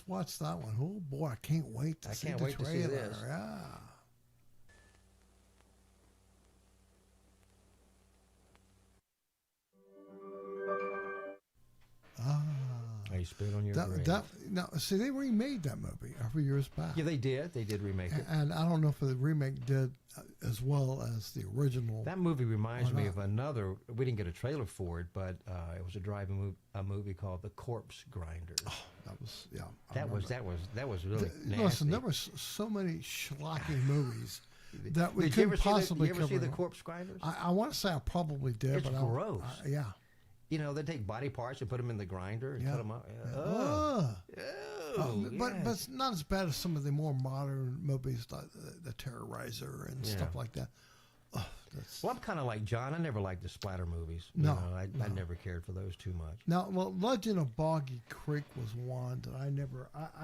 watch that one. Oh boy, I can't wait to see the trailer. To see this. Yeah. I Spit on Your Grave. Now, see, they remade that movie a few years back. Yeah, they did. They did remake it. And I don't know if the remake did as well as the original. That movie reminds me of another. We didn't get a trailer for it, but it was a drive-in movie called The Corpse Grinders. Oh, that was That was really nasty. Listen, there were so many schlocky movies that we couldn't possibly cover. Did you ever see The Corpse Grinders? I want to say I probably did, it's gross. Yeah. You know, they take body parts and put them in the grinder and cut them up. But it's not as bad as some of the more modern movies like the Terrorizer and stuff like that. Well, I'm kind of like John. I never liked the splatter movies. No, I never cared for those too much. Now, Legend of Boggy Creek was one that I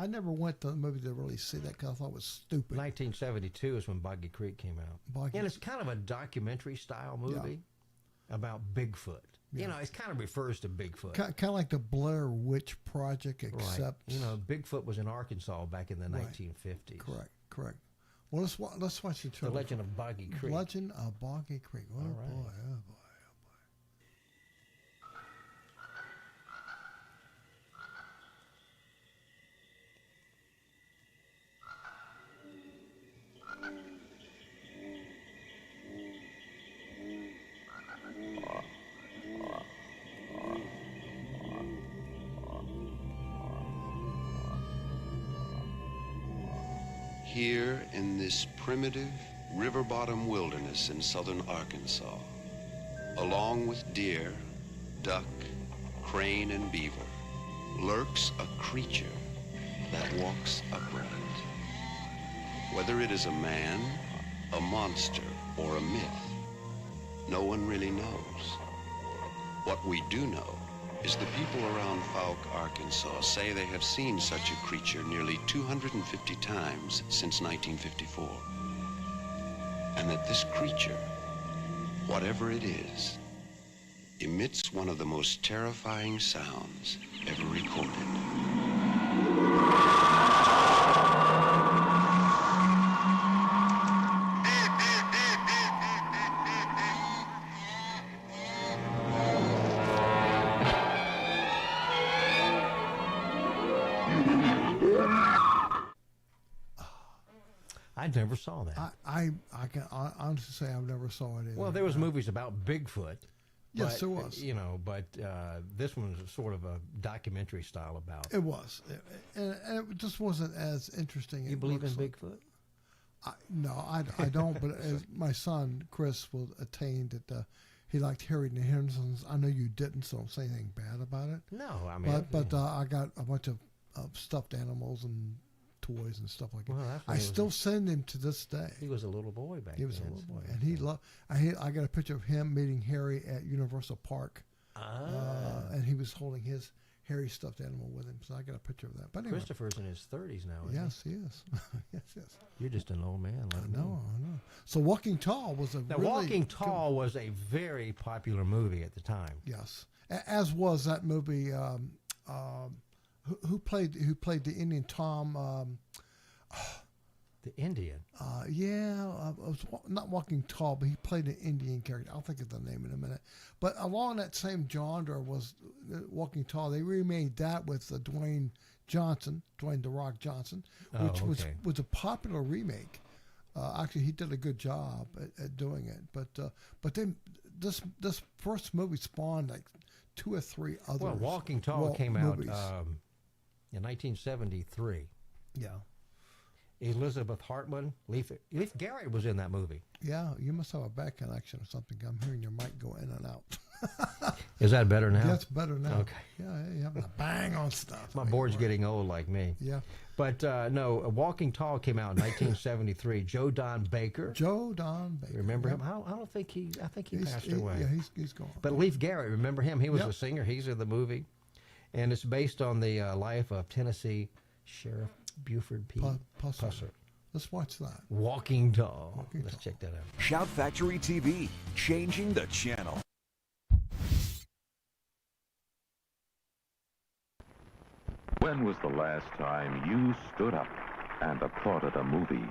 never went to the movie to really see that because I thought it was stupid. 1972 is when Boggy Creek came out. And it's kind of a documentary style movie about Bigfoot. You know, it kind of refers to Bigfoot. Kind of like the Blair Witch Project, except... Right. You know, Bigfoot was in Arkansas back in the 1950s. Correct. Well, let's watch the trailer. The Legend of Boggy Creek. Legend of Boggy Creek. Oh, boy. Here in this primitive river-bottom wilderness in southern Arkansas, along with deer, duck, crane, and beaver, lurks a creature that walks upright. Whether it is a man, a monster, or a myth, no one really knows. What we do know is the people around Fouke, Arkansas say they have seen such a creature nearly 250 times since 1954. And that this creature, whatever it is, emits one of the most terrifying sounds ever recorded. I never saw that. I can honestly say I've never saw it either. Well, there was movies about Bigfoot. Yes, but, there was. You know, but this one was sort of a documentary style about. It was, and it just wasn't as interesting. You believe in Bigfoot? No, I don't. But as my son Chris was attained that he liked Harry and the Hendersons. I know you didn't, so don't say anything bad about it. No, I mean, but I got a bunch of stuffed animals and toys and stuff like that. Well, I still send him to this day. He was a little boy back then. He was a little boy, and he loved. I got a picture of him meeting Harry at Universal Park, and he was holding his Harry stuffed animal with him. So I got a picture of that. But anyway, Christopher's in his 30s now. Yes, he is. yes. You're just an old man. I know. So Walking Tall was Walking Tall was a very popular movie at the time. Yes, as was that movie. Who played the Indian Tom? The Indian. Was not Walking Tall, but he played an Indian character. I'll think of the name in a minute. But along that same genre was Walking Tall. They remade that with Dwayne The Rock Johnson, which was a popular remake. Actually, he did a good job at doing it. But then this first movie spawned like 2 or 3 others. Well, Walking Tall came out in 1973. Yeah. Elizabeth Hartman, Leif Garrett was in that movie. Yeah, you must have a bad connection or something. I'm hearing your mic go in and out. Is that better now? That's better now. Okay. Yeah, you have a bang on stuff. My board's getting old like me. Yeah. But no, Walking Tall came out in 1973. Joe Don Baker. Remember him? I don't think I think he passed away. Yeah, he's gone. But Leif Garrett, remember him? He was a singer. He's in the movie. And it's based on the life of Tennessee Sheriff Buford P. Pusser. Let's watch that. Walking Tall. Let's check that out. Shout Factory TV, changing the channel. When was the last time you stood up and applauded a movie?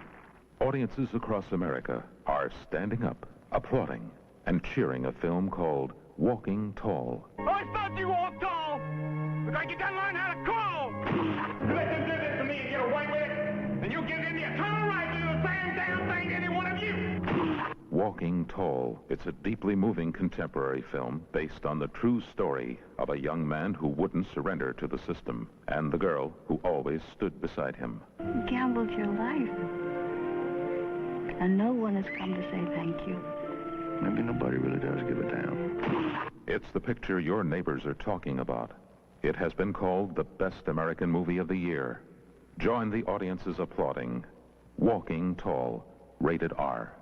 Audiences across America are standing up, applauding, and cheering a film called Walking Tall. I thought you walked tall. Looks like you gotta learn how to crawl. You let them do this to me and get away with it, then you'll give them the eternal right to do the same damn thing to any one of you. Walking Tall. It's a deeply moving contemporary film based on the true story of a young man who wouldn't surrender to the system and the girl who always stood beside him. You gambled your life, and no one has come to say thank you. Maybe nobody really does give a damn. It's the picture your neighbors are talking about. It has been called the best American movie of the year. Join the audiences applauding Walking Tall, rated R.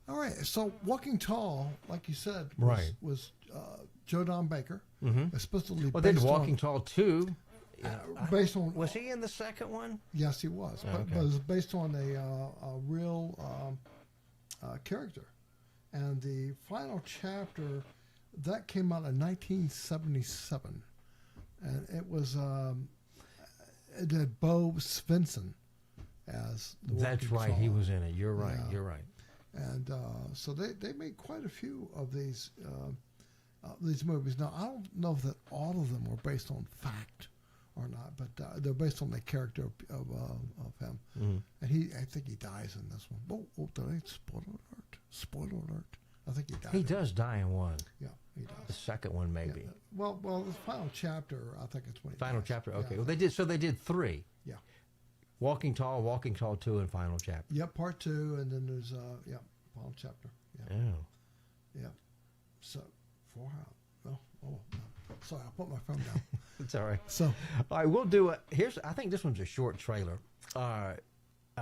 All right, so Walking Tall, like you said, was Joe Don Baker. Supposedly well, then Walking Tall 2. Based on was he in the second one? Yes, he was. But it was based on a real character, and the final chapter that came out in 1977, and it was it had Bo Svensson as the That's right. Tall. He was in it. You're right. Yeah. You're right. And so they made quite a few of these movies. Now I don't know if that all of them were based on fact or not, but they're based on the character of him. And I think he dies in this one. Oh, did I spoiler alert? Spoiler alert! I think he dies. He does die in one. Yeah, he does. The second one, maybe. Yeah. Well, the final chapter, I think it's when he final dies. chapter. Okay. Yeah. Well, they did 3. Yeah. Walking Tall 2, and final chapter. Yep, part 2, and then there's final chapter. Yeah. Oh. Yeah. So 4 hours. Oh. Sorry, I put my phone down. It's all right. So, all right, we'll do it. I think this one's a short trailer. A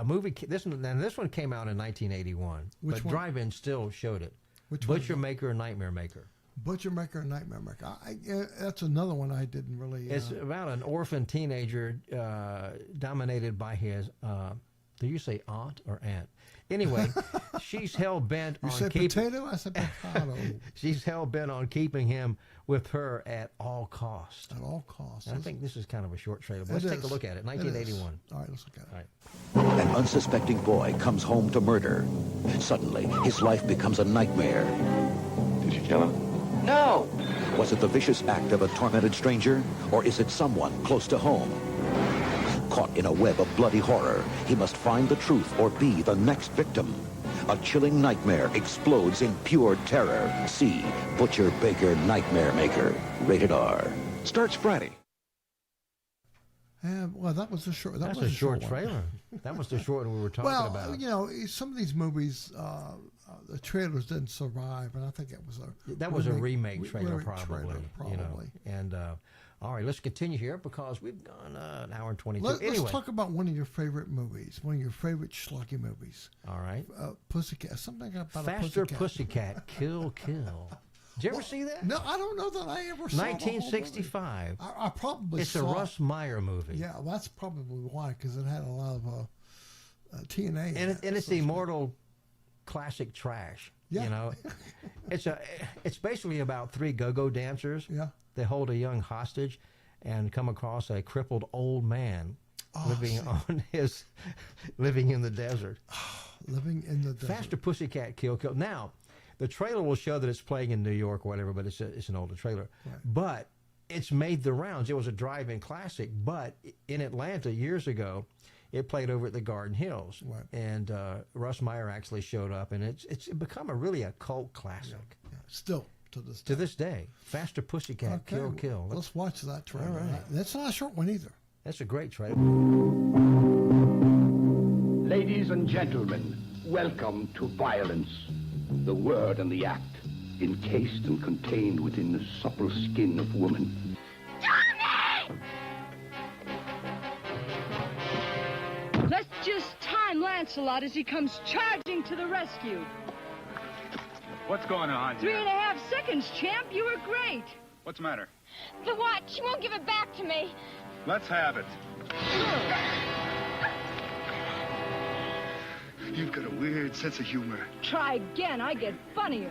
movie. This one came out in 1981, but Drive-In still showed it. Which Butcher Maker, Nightmare Maker. Butcher Maker, Nightmare Maker. That's another one I didn't really. It's about an orphan teenager dominated by his. Do you say aunt or aunt? Anyway, she's hell bent on keeping. You said potato. I said potato. She's hell bent on keeping him with her at all costs. At all costs. I think this is kind of a short trailer. But let's take a look at it. 1981. All right, let's look at it. All right. An unsuspecting boy comes home to murder. Suddenly, his life becomes a nightmare. Did you kill him? No! Was it the vicious act of a tormented stranger, or is it someone close to home? Caught in a web of bloody horror, he must find the truth or be the next victim. A chilling nightmare explodes in pure terror. See Butcher Baker Nightmare Maker. Rated R. Starts Friday. Well, that was a short. That's a short trailer. That was the short one we were talking about. Well, you know, some of these movies, the trailers didn't survive, and I think it was a remake trailer, probably. You know, and all right, let's continue here because we've gone an hour and 22. Let's talk about one of your favorite movies, one of your favorite schlocky movies. All right, Pussycat. Something about Faster a Pussycat. Kill. Did you ever see that? No, I don't know that I ever saw 1965. I probably it's saw a Russ Meyer movie. Yeah, well, that's probably why, because it had a lot of TNA. And it's immortal classic trash. Yeah. You know, it's basically about three go-go dancers. Yeah. They hold a young hostage and come across a crippled old man living in the desert. Living in the desert. Faster Pussycat Kill. Now, the trailer will show that it's playing in New York or whatever, but it's an older trailer. Right. But it's made the rounds. It was a drive-in classic, but in Atlanta years ago, it played over at the Garden Hills. Right. And Russ Meyer actually showed up, and it's become a cult classic. Yeah. Still. To this day. Faster Pussycat, Kill. Let's watch that trailer. All right. That's not a short one either. That's a great trailer. Ladies and gentlemen, welcome to violence. The word and the act, encased and contained within the supple skin of woman. Johnny! Let's just time Lancelot as he comes charging to the rescue. What's going on here? 3.5 seconds, champ. You were great. What's the matter? The watch. She won't give it back to me. Let's have it. You've got a weird sense of humor. Try again. I get funnier.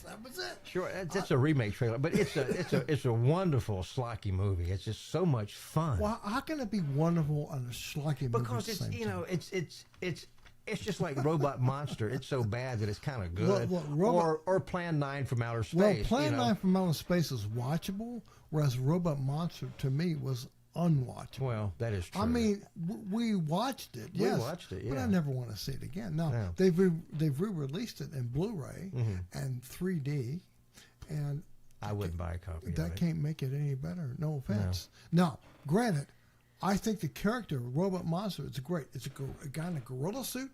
That was it. Sure, that's a remake trailer, but it's a wonderful schlocky movie. It's just so much fun. Well, how can it be wonderful on a schlocky movie? Because it's just like Robot Monster. It's so bad that it's kind of good. Or Plan 9 from Outer Space. Well, Plan 9 from Outer Space is watchable, whereas Robot Monster to me was unwatchable. Well, that is true. I mean, we watched it, yes. We watched it, yeah. But I never want to see it again. Now, they've re-released it in Blu-ray and 3D, and I wouldn't buy a copy of it. That can't make it any better. No offense. No. Now, granted, I think the character, Robot Monster, is great. It's a guy in a gorilla suit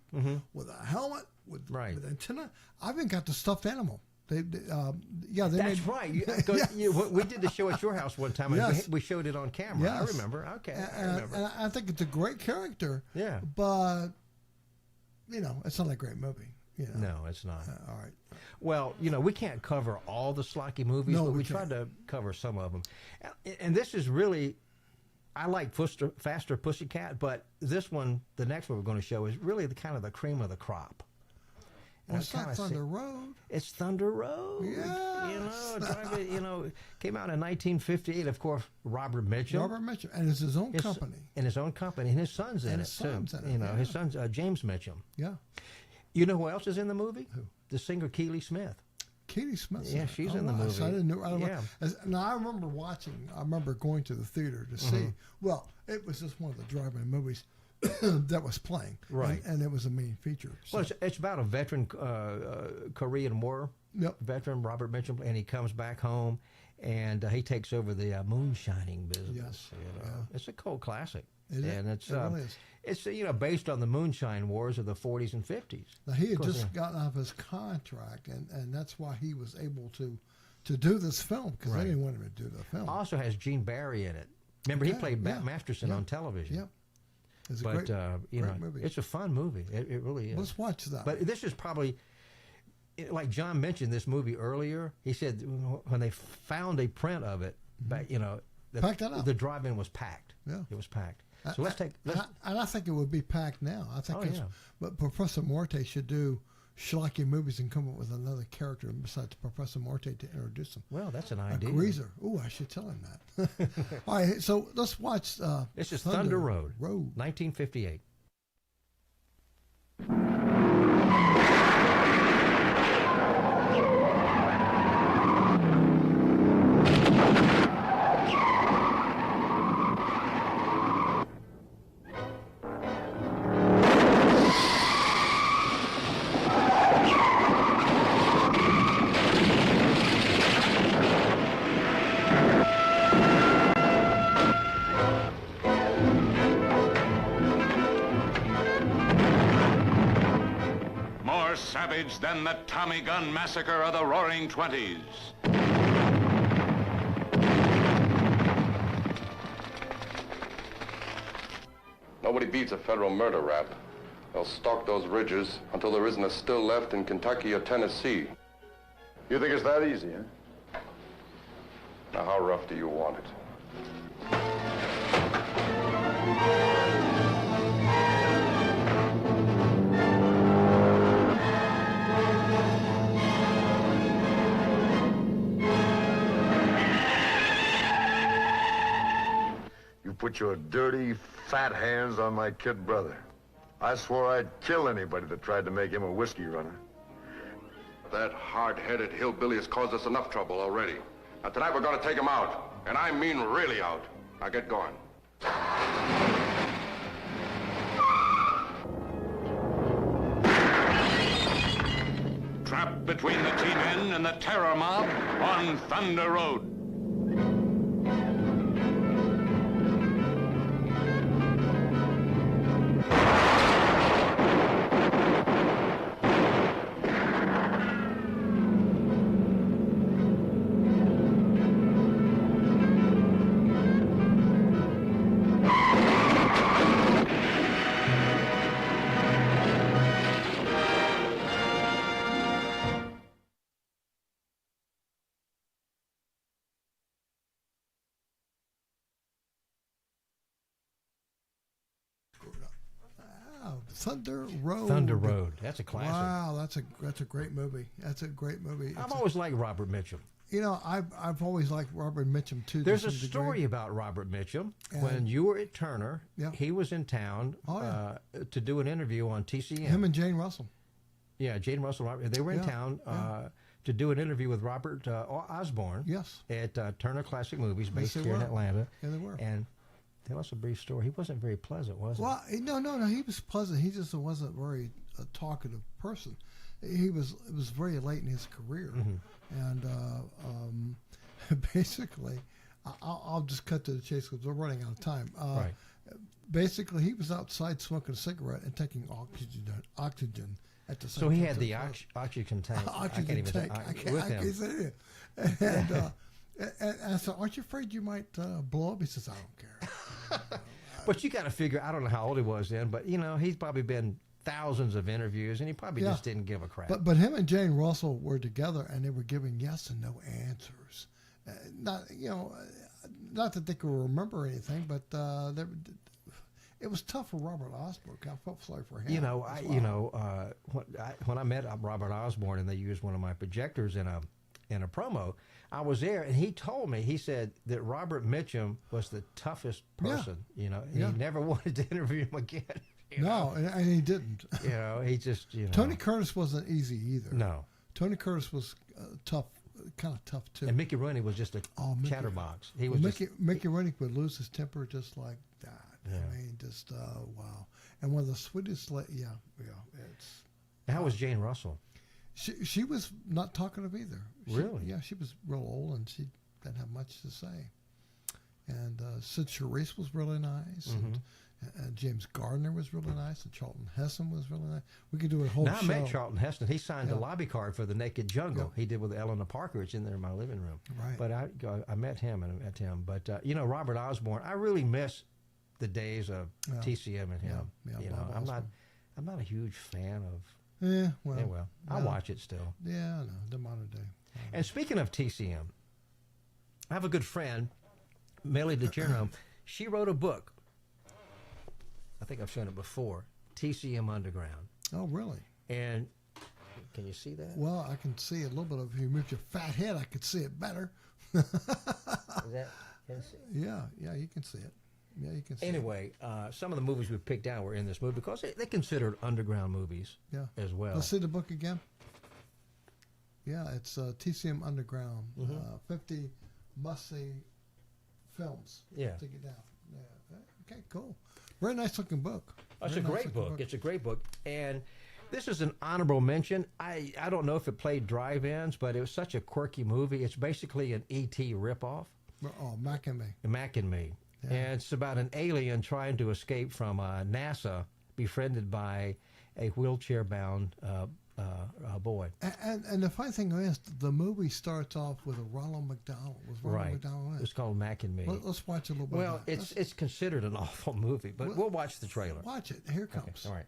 with a helmet, with antenna. I even got the stuffed animal. That's right. We did the show at your house one time, and we showed it on camera. Yes. I remember. Okay, I remember. And I think it's a great character. Yeah. But, it's not a great movie. No, it's not. All right. Well, we can't cover all the schlocky movies, but we tried to cover some of them. And this is really, I like Faster Pussycat, but this one, the next one we're going to show, is really the kind of the cream of the crop. It's not Thunder Road. It's Thunder Road. Yes. Came out in 1958. Of course, Robert Mitchum. And it's his own company. And his own company. And his son's in it, too. His son's James Mitchum. Yeah. You know who else is in the movie? Who? The singer Keely Smith. Keely Smith? Yeah, she's in the movie. So I didn't know. Now, I remember going to the theater to see. Well, it was just one of the drive-in movies that was playing, right? And it was a main feature. So. Well, it's about a veteran, Korean War veteran, Robert Mitchum, and he comes back home, and he takes over the moonshining business. Yes, it's a cult classic. And it's based on the moonshine wars of the 40s and 50s. Now, he had just gotten off his contract, and that's why he was able to do this film, because they didn't want him to do the film. Also has Gene Barry in it. Remember, he played Masterson on television. Yep. It's a great movie. It's a fun movie. It really is. Let's watch that. But this is probably, like John mentioned this movie earlier. He said when they found a print of it, the drive-in was packed. Yeah, it was packed. So and I think it would be packed now. I think. But Professor Morte should do schlocky movies and come up with another character besides Professor Morte to introduce him. Well, that's an idea. A greaser. Ooh, I should tell him that. All right, so let's watch. This is Thunder Road, 1958. Savage than the Tommy Gun massacre of the Roaring '20s. Nobody beats a federal murder rap. They'll stalk those ridges until there isn't a still left in Kentucky or Tennessee. You think it's that easy, huh? Now, how rough do you want it? Put your dirty, fat hands on my kid brother. I swore I'd kill anybody that tried to make him a whiskey runner. That hard-headed hillbilly has caused us enough trouble already. Now, tonight we're going to take him out. And I mean really out. Now, get going. Trapped between the T-Men and the terror mob on Thunder Road. Thunder Road. Thunder Road. That's a classic. Wow, that's a great movie. That's a great movie. I've always liked Robert Mitchum. You know, I've always liked Robert Mitchum too. There's a story about Robert Mitchum. When you were at Turner, he was in town to do an interview on TCM. Him and Jane Russell. Yeah, Jane Russell. They were in town to do an interview with Robert Osborne. Yes. At Turner Classic Movies, based here in Atlanta. Yeah, they were. And tell us a brief story. He wasn't very pleasant, was he? Well, no. He was pleasant. He just wasn't very a talkative person. It was very late in his career, and basically, I'll just cut to the chase because we're running out of time. Right. Basically, he was outside smoking a cigarette and taking oxygen at the same time. So he had the oxygen tank. Oxygen tank. I can't say it. And I said, "Aren't you afraid you might blow up?" He says, "I don't care." But you got to figure. I don't know how old he was then, but he's probably been thousands of interviews, and he probably just didn't give a crap. But him and Jane Russell were together, and they were giving yes and no answers. Not that they could remember anything, but it was tough for Robert Osborne. I felt sorry for him. When I met Robert Osborne and they used one of my projectors in a promo, I was there, and he told me, he said that Robert Mitchum was the toughest person. He never wanted to interview him again. No, and he didn't. He just, Tony Curtis wasn't easy either. No. Tony Curtis was tough, kind of tough too. And Mickey Rooney was just a chatterbox. Mickey Rooney would lose his temper just like that. Yeah. I mean, just wow. And one of the sweetest, it's. How was Jane Russell? She was not talkative either. Really? Yeah, she was real old and she didn't have much to say. and Sid Charisse was really nice, and James Gardner was really nice, and Charlton Heston was really nice. We could do a whole show. I met Charlton Heston. He signed a lobby card for The Naked Jungle. He did with Eleanor Parker. It's in there in my living room. Right. But I met him and I met him. But Robert Osborne, I really miss the days of TCM and him. I'm not a huge fan of. Yeah, I'll watch it still. Yeah, I know, the modern day. And speaking of TCM, I have a good friend, Millie DeGerno. She wrote a book. I think I've shown it before. TCM Underground. Oh, really? And can you see that? Well, I can see a little bit of. If you moved your fat head, I could see it better. Is that? Can you see? Yeah, you can see it. Yeah, you can see anyway, some of the movies we picked out were in this movie because they considered underground movies as well. Let's see the book again. Yeah, it's TCM Underground, 50 must-see films. Yeah. Take it down. Yeah. Okay, cool. Very nice looking book. It's a great book. It's a great book. And this is an honorable mention. I don't know if it played drive-ins, but it was such a quirky movie. It's basically an E.T. ripoff. Oh, Mac and Me. Mac and Me. Yeah. And it's about an alien trying to escape from NASA, befriended by a wheelchair-bound boy. And the funny thing is, the movie starts off with a Ronald McDonald. McDonald in it? It's called Mac and Me. Let's watch a little bit. Well, it's considered an awful movie, but we'll watch the trailer. Watch it. Here it comes. Okay. All right.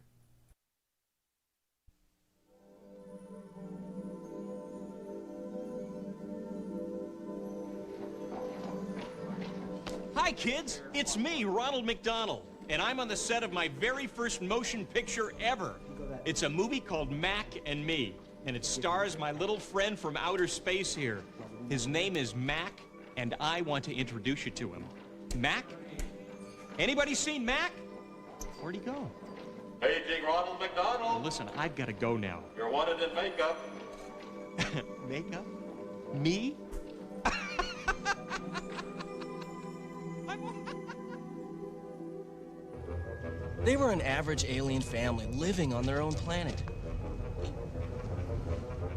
Hi, kids. It's me, Ronald McDonald, and I'm on the set of my very first motion picture ever. It's a movie called Mac and Me, and it stars my little friend from outer space here. His name is Mac, and I want to introduce you to him. Mac? Anybody seen Mac? Where'd he go? Paging Ronald McDonald. Well, listen, I've got to go now. You're wanted in makeup. Makeup? Me? They were an average alien family living on their own planet.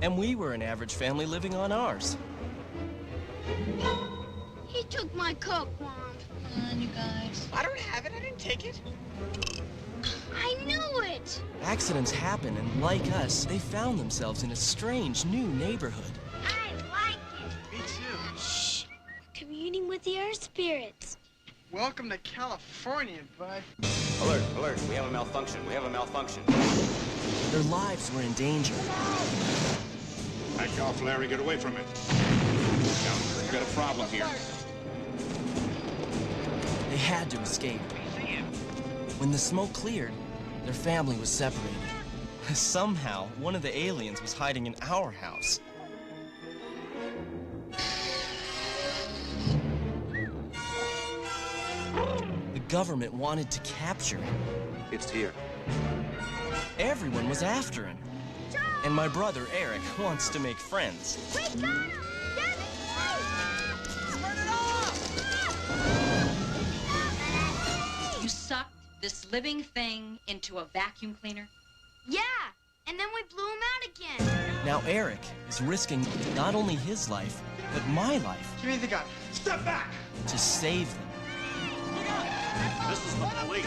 And we were an average family living on ours. He took my Coke, Mom. Come on, you guys. I don't have it. I didn't take it. I knew it. Accidents happen, and like us, they found themselves in a strange new neighborhood. I like it. Me too. Shh. Communing with the Earth spirits. Welcome to California, bud. Alert, alert. We have a malfunction. We have a malfunction. Their lives were in danger. Back off, Larry. Get away from it. We've got a problem here. They had to escape. When the smoke cleared, their family was separated. Somehow, one of the aliens was hiding in our house. The government wanted to capture him. It's here. Everyone was after him. And my brother, Eric, wants to make friends. We got him! Turn it off! You sucked this living thing into a vacuum cleaner? Yeah, and then we blew him out again. Now Eric is risking not only his life, but my life. Give me the gun. Step back! To save them. This is the police.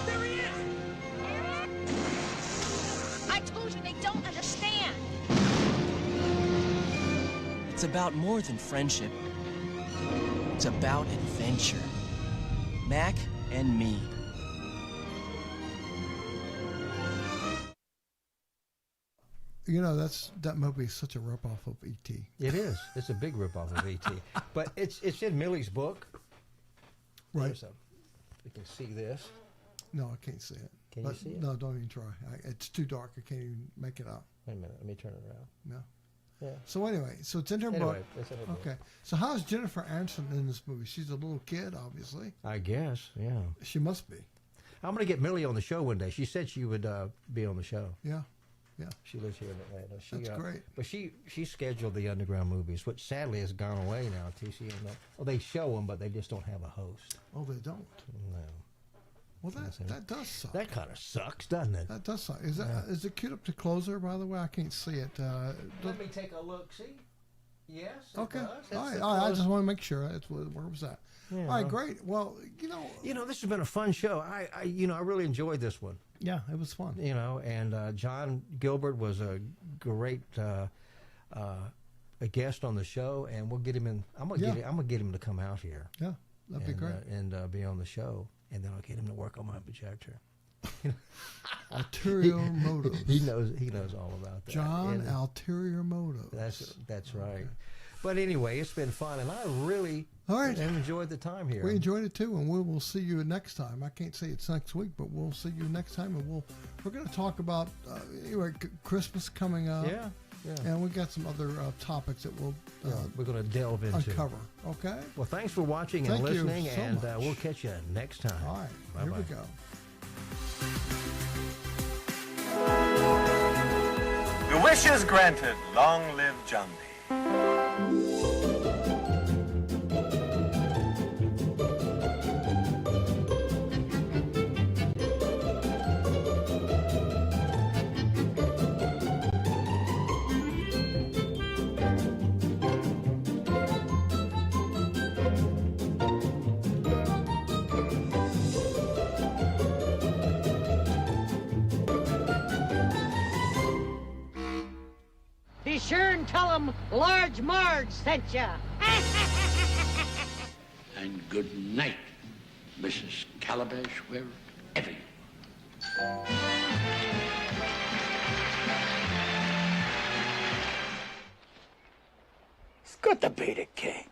There he is! I told you they don't understand. It's about more than friendship. It's about adventure. Mac and Me. You know, that movie is such a ripoff of E.T. It is. It's a big ripoff of E.T. But it's in Millie's book. Right. You can see this. No, I can't see it. Can you see it? No, don't even try. It's too dark. I can't even make it out. Wait a minute. Let me turn it around. No. Yeah. So anyway, so it's in her Anyway, book. it's in her book. Okay. So how's Jennifer Aniston in this movie? She's a little kid, obviously. I guess, yeah. She must be. I'm going to get Millie on the show one day. She said she would be on the show. Yeah. Yeah. She lives here in Atlanta. That's great. But she scheduled the underground movies, which sadly has gone away now. TCM. Well, they show them, but they just don't have a host. Oh, they don't? No. Well, that does suck. That kind of sucks, doesn't it? That does suck. Is it queued up to closer? By the way, I can't see it. Let me take a look. See. Yes. Okay. All right. I just want to make sure. Where was that? Yeah. All right. Great. Well, this has been a fun show. I really enjoyed this one. Yeah, it was fun. And John Gilbert was a great a guest on the show, and we'll get him in. I'm gonna get him to come out here. Yeah, that'd be great. And be on the show, and then I'll get him to work on my projector. Ulterior motives. He knows all about that. John Ulterior motives. That's right. Okay. But anyway, it's been fun, and I really enjoyed the time here. We enjoyed it too, and we will see you next time. I can't say it's next week, but we'll see you next time, and we're going to talk about Christmas coming up. Yeah. And we got some other topics that we're going to delve into. Uncover. Okay. Well, thanks for watching and listening, and we'll catch you next time. All right. Bye-bye. Here we go. Your wish is granted. Long live John Lee. Be sure and tell them Large Marge sent ya. And good night, Mrs. Calabash, wherever you are. It's good to be the king.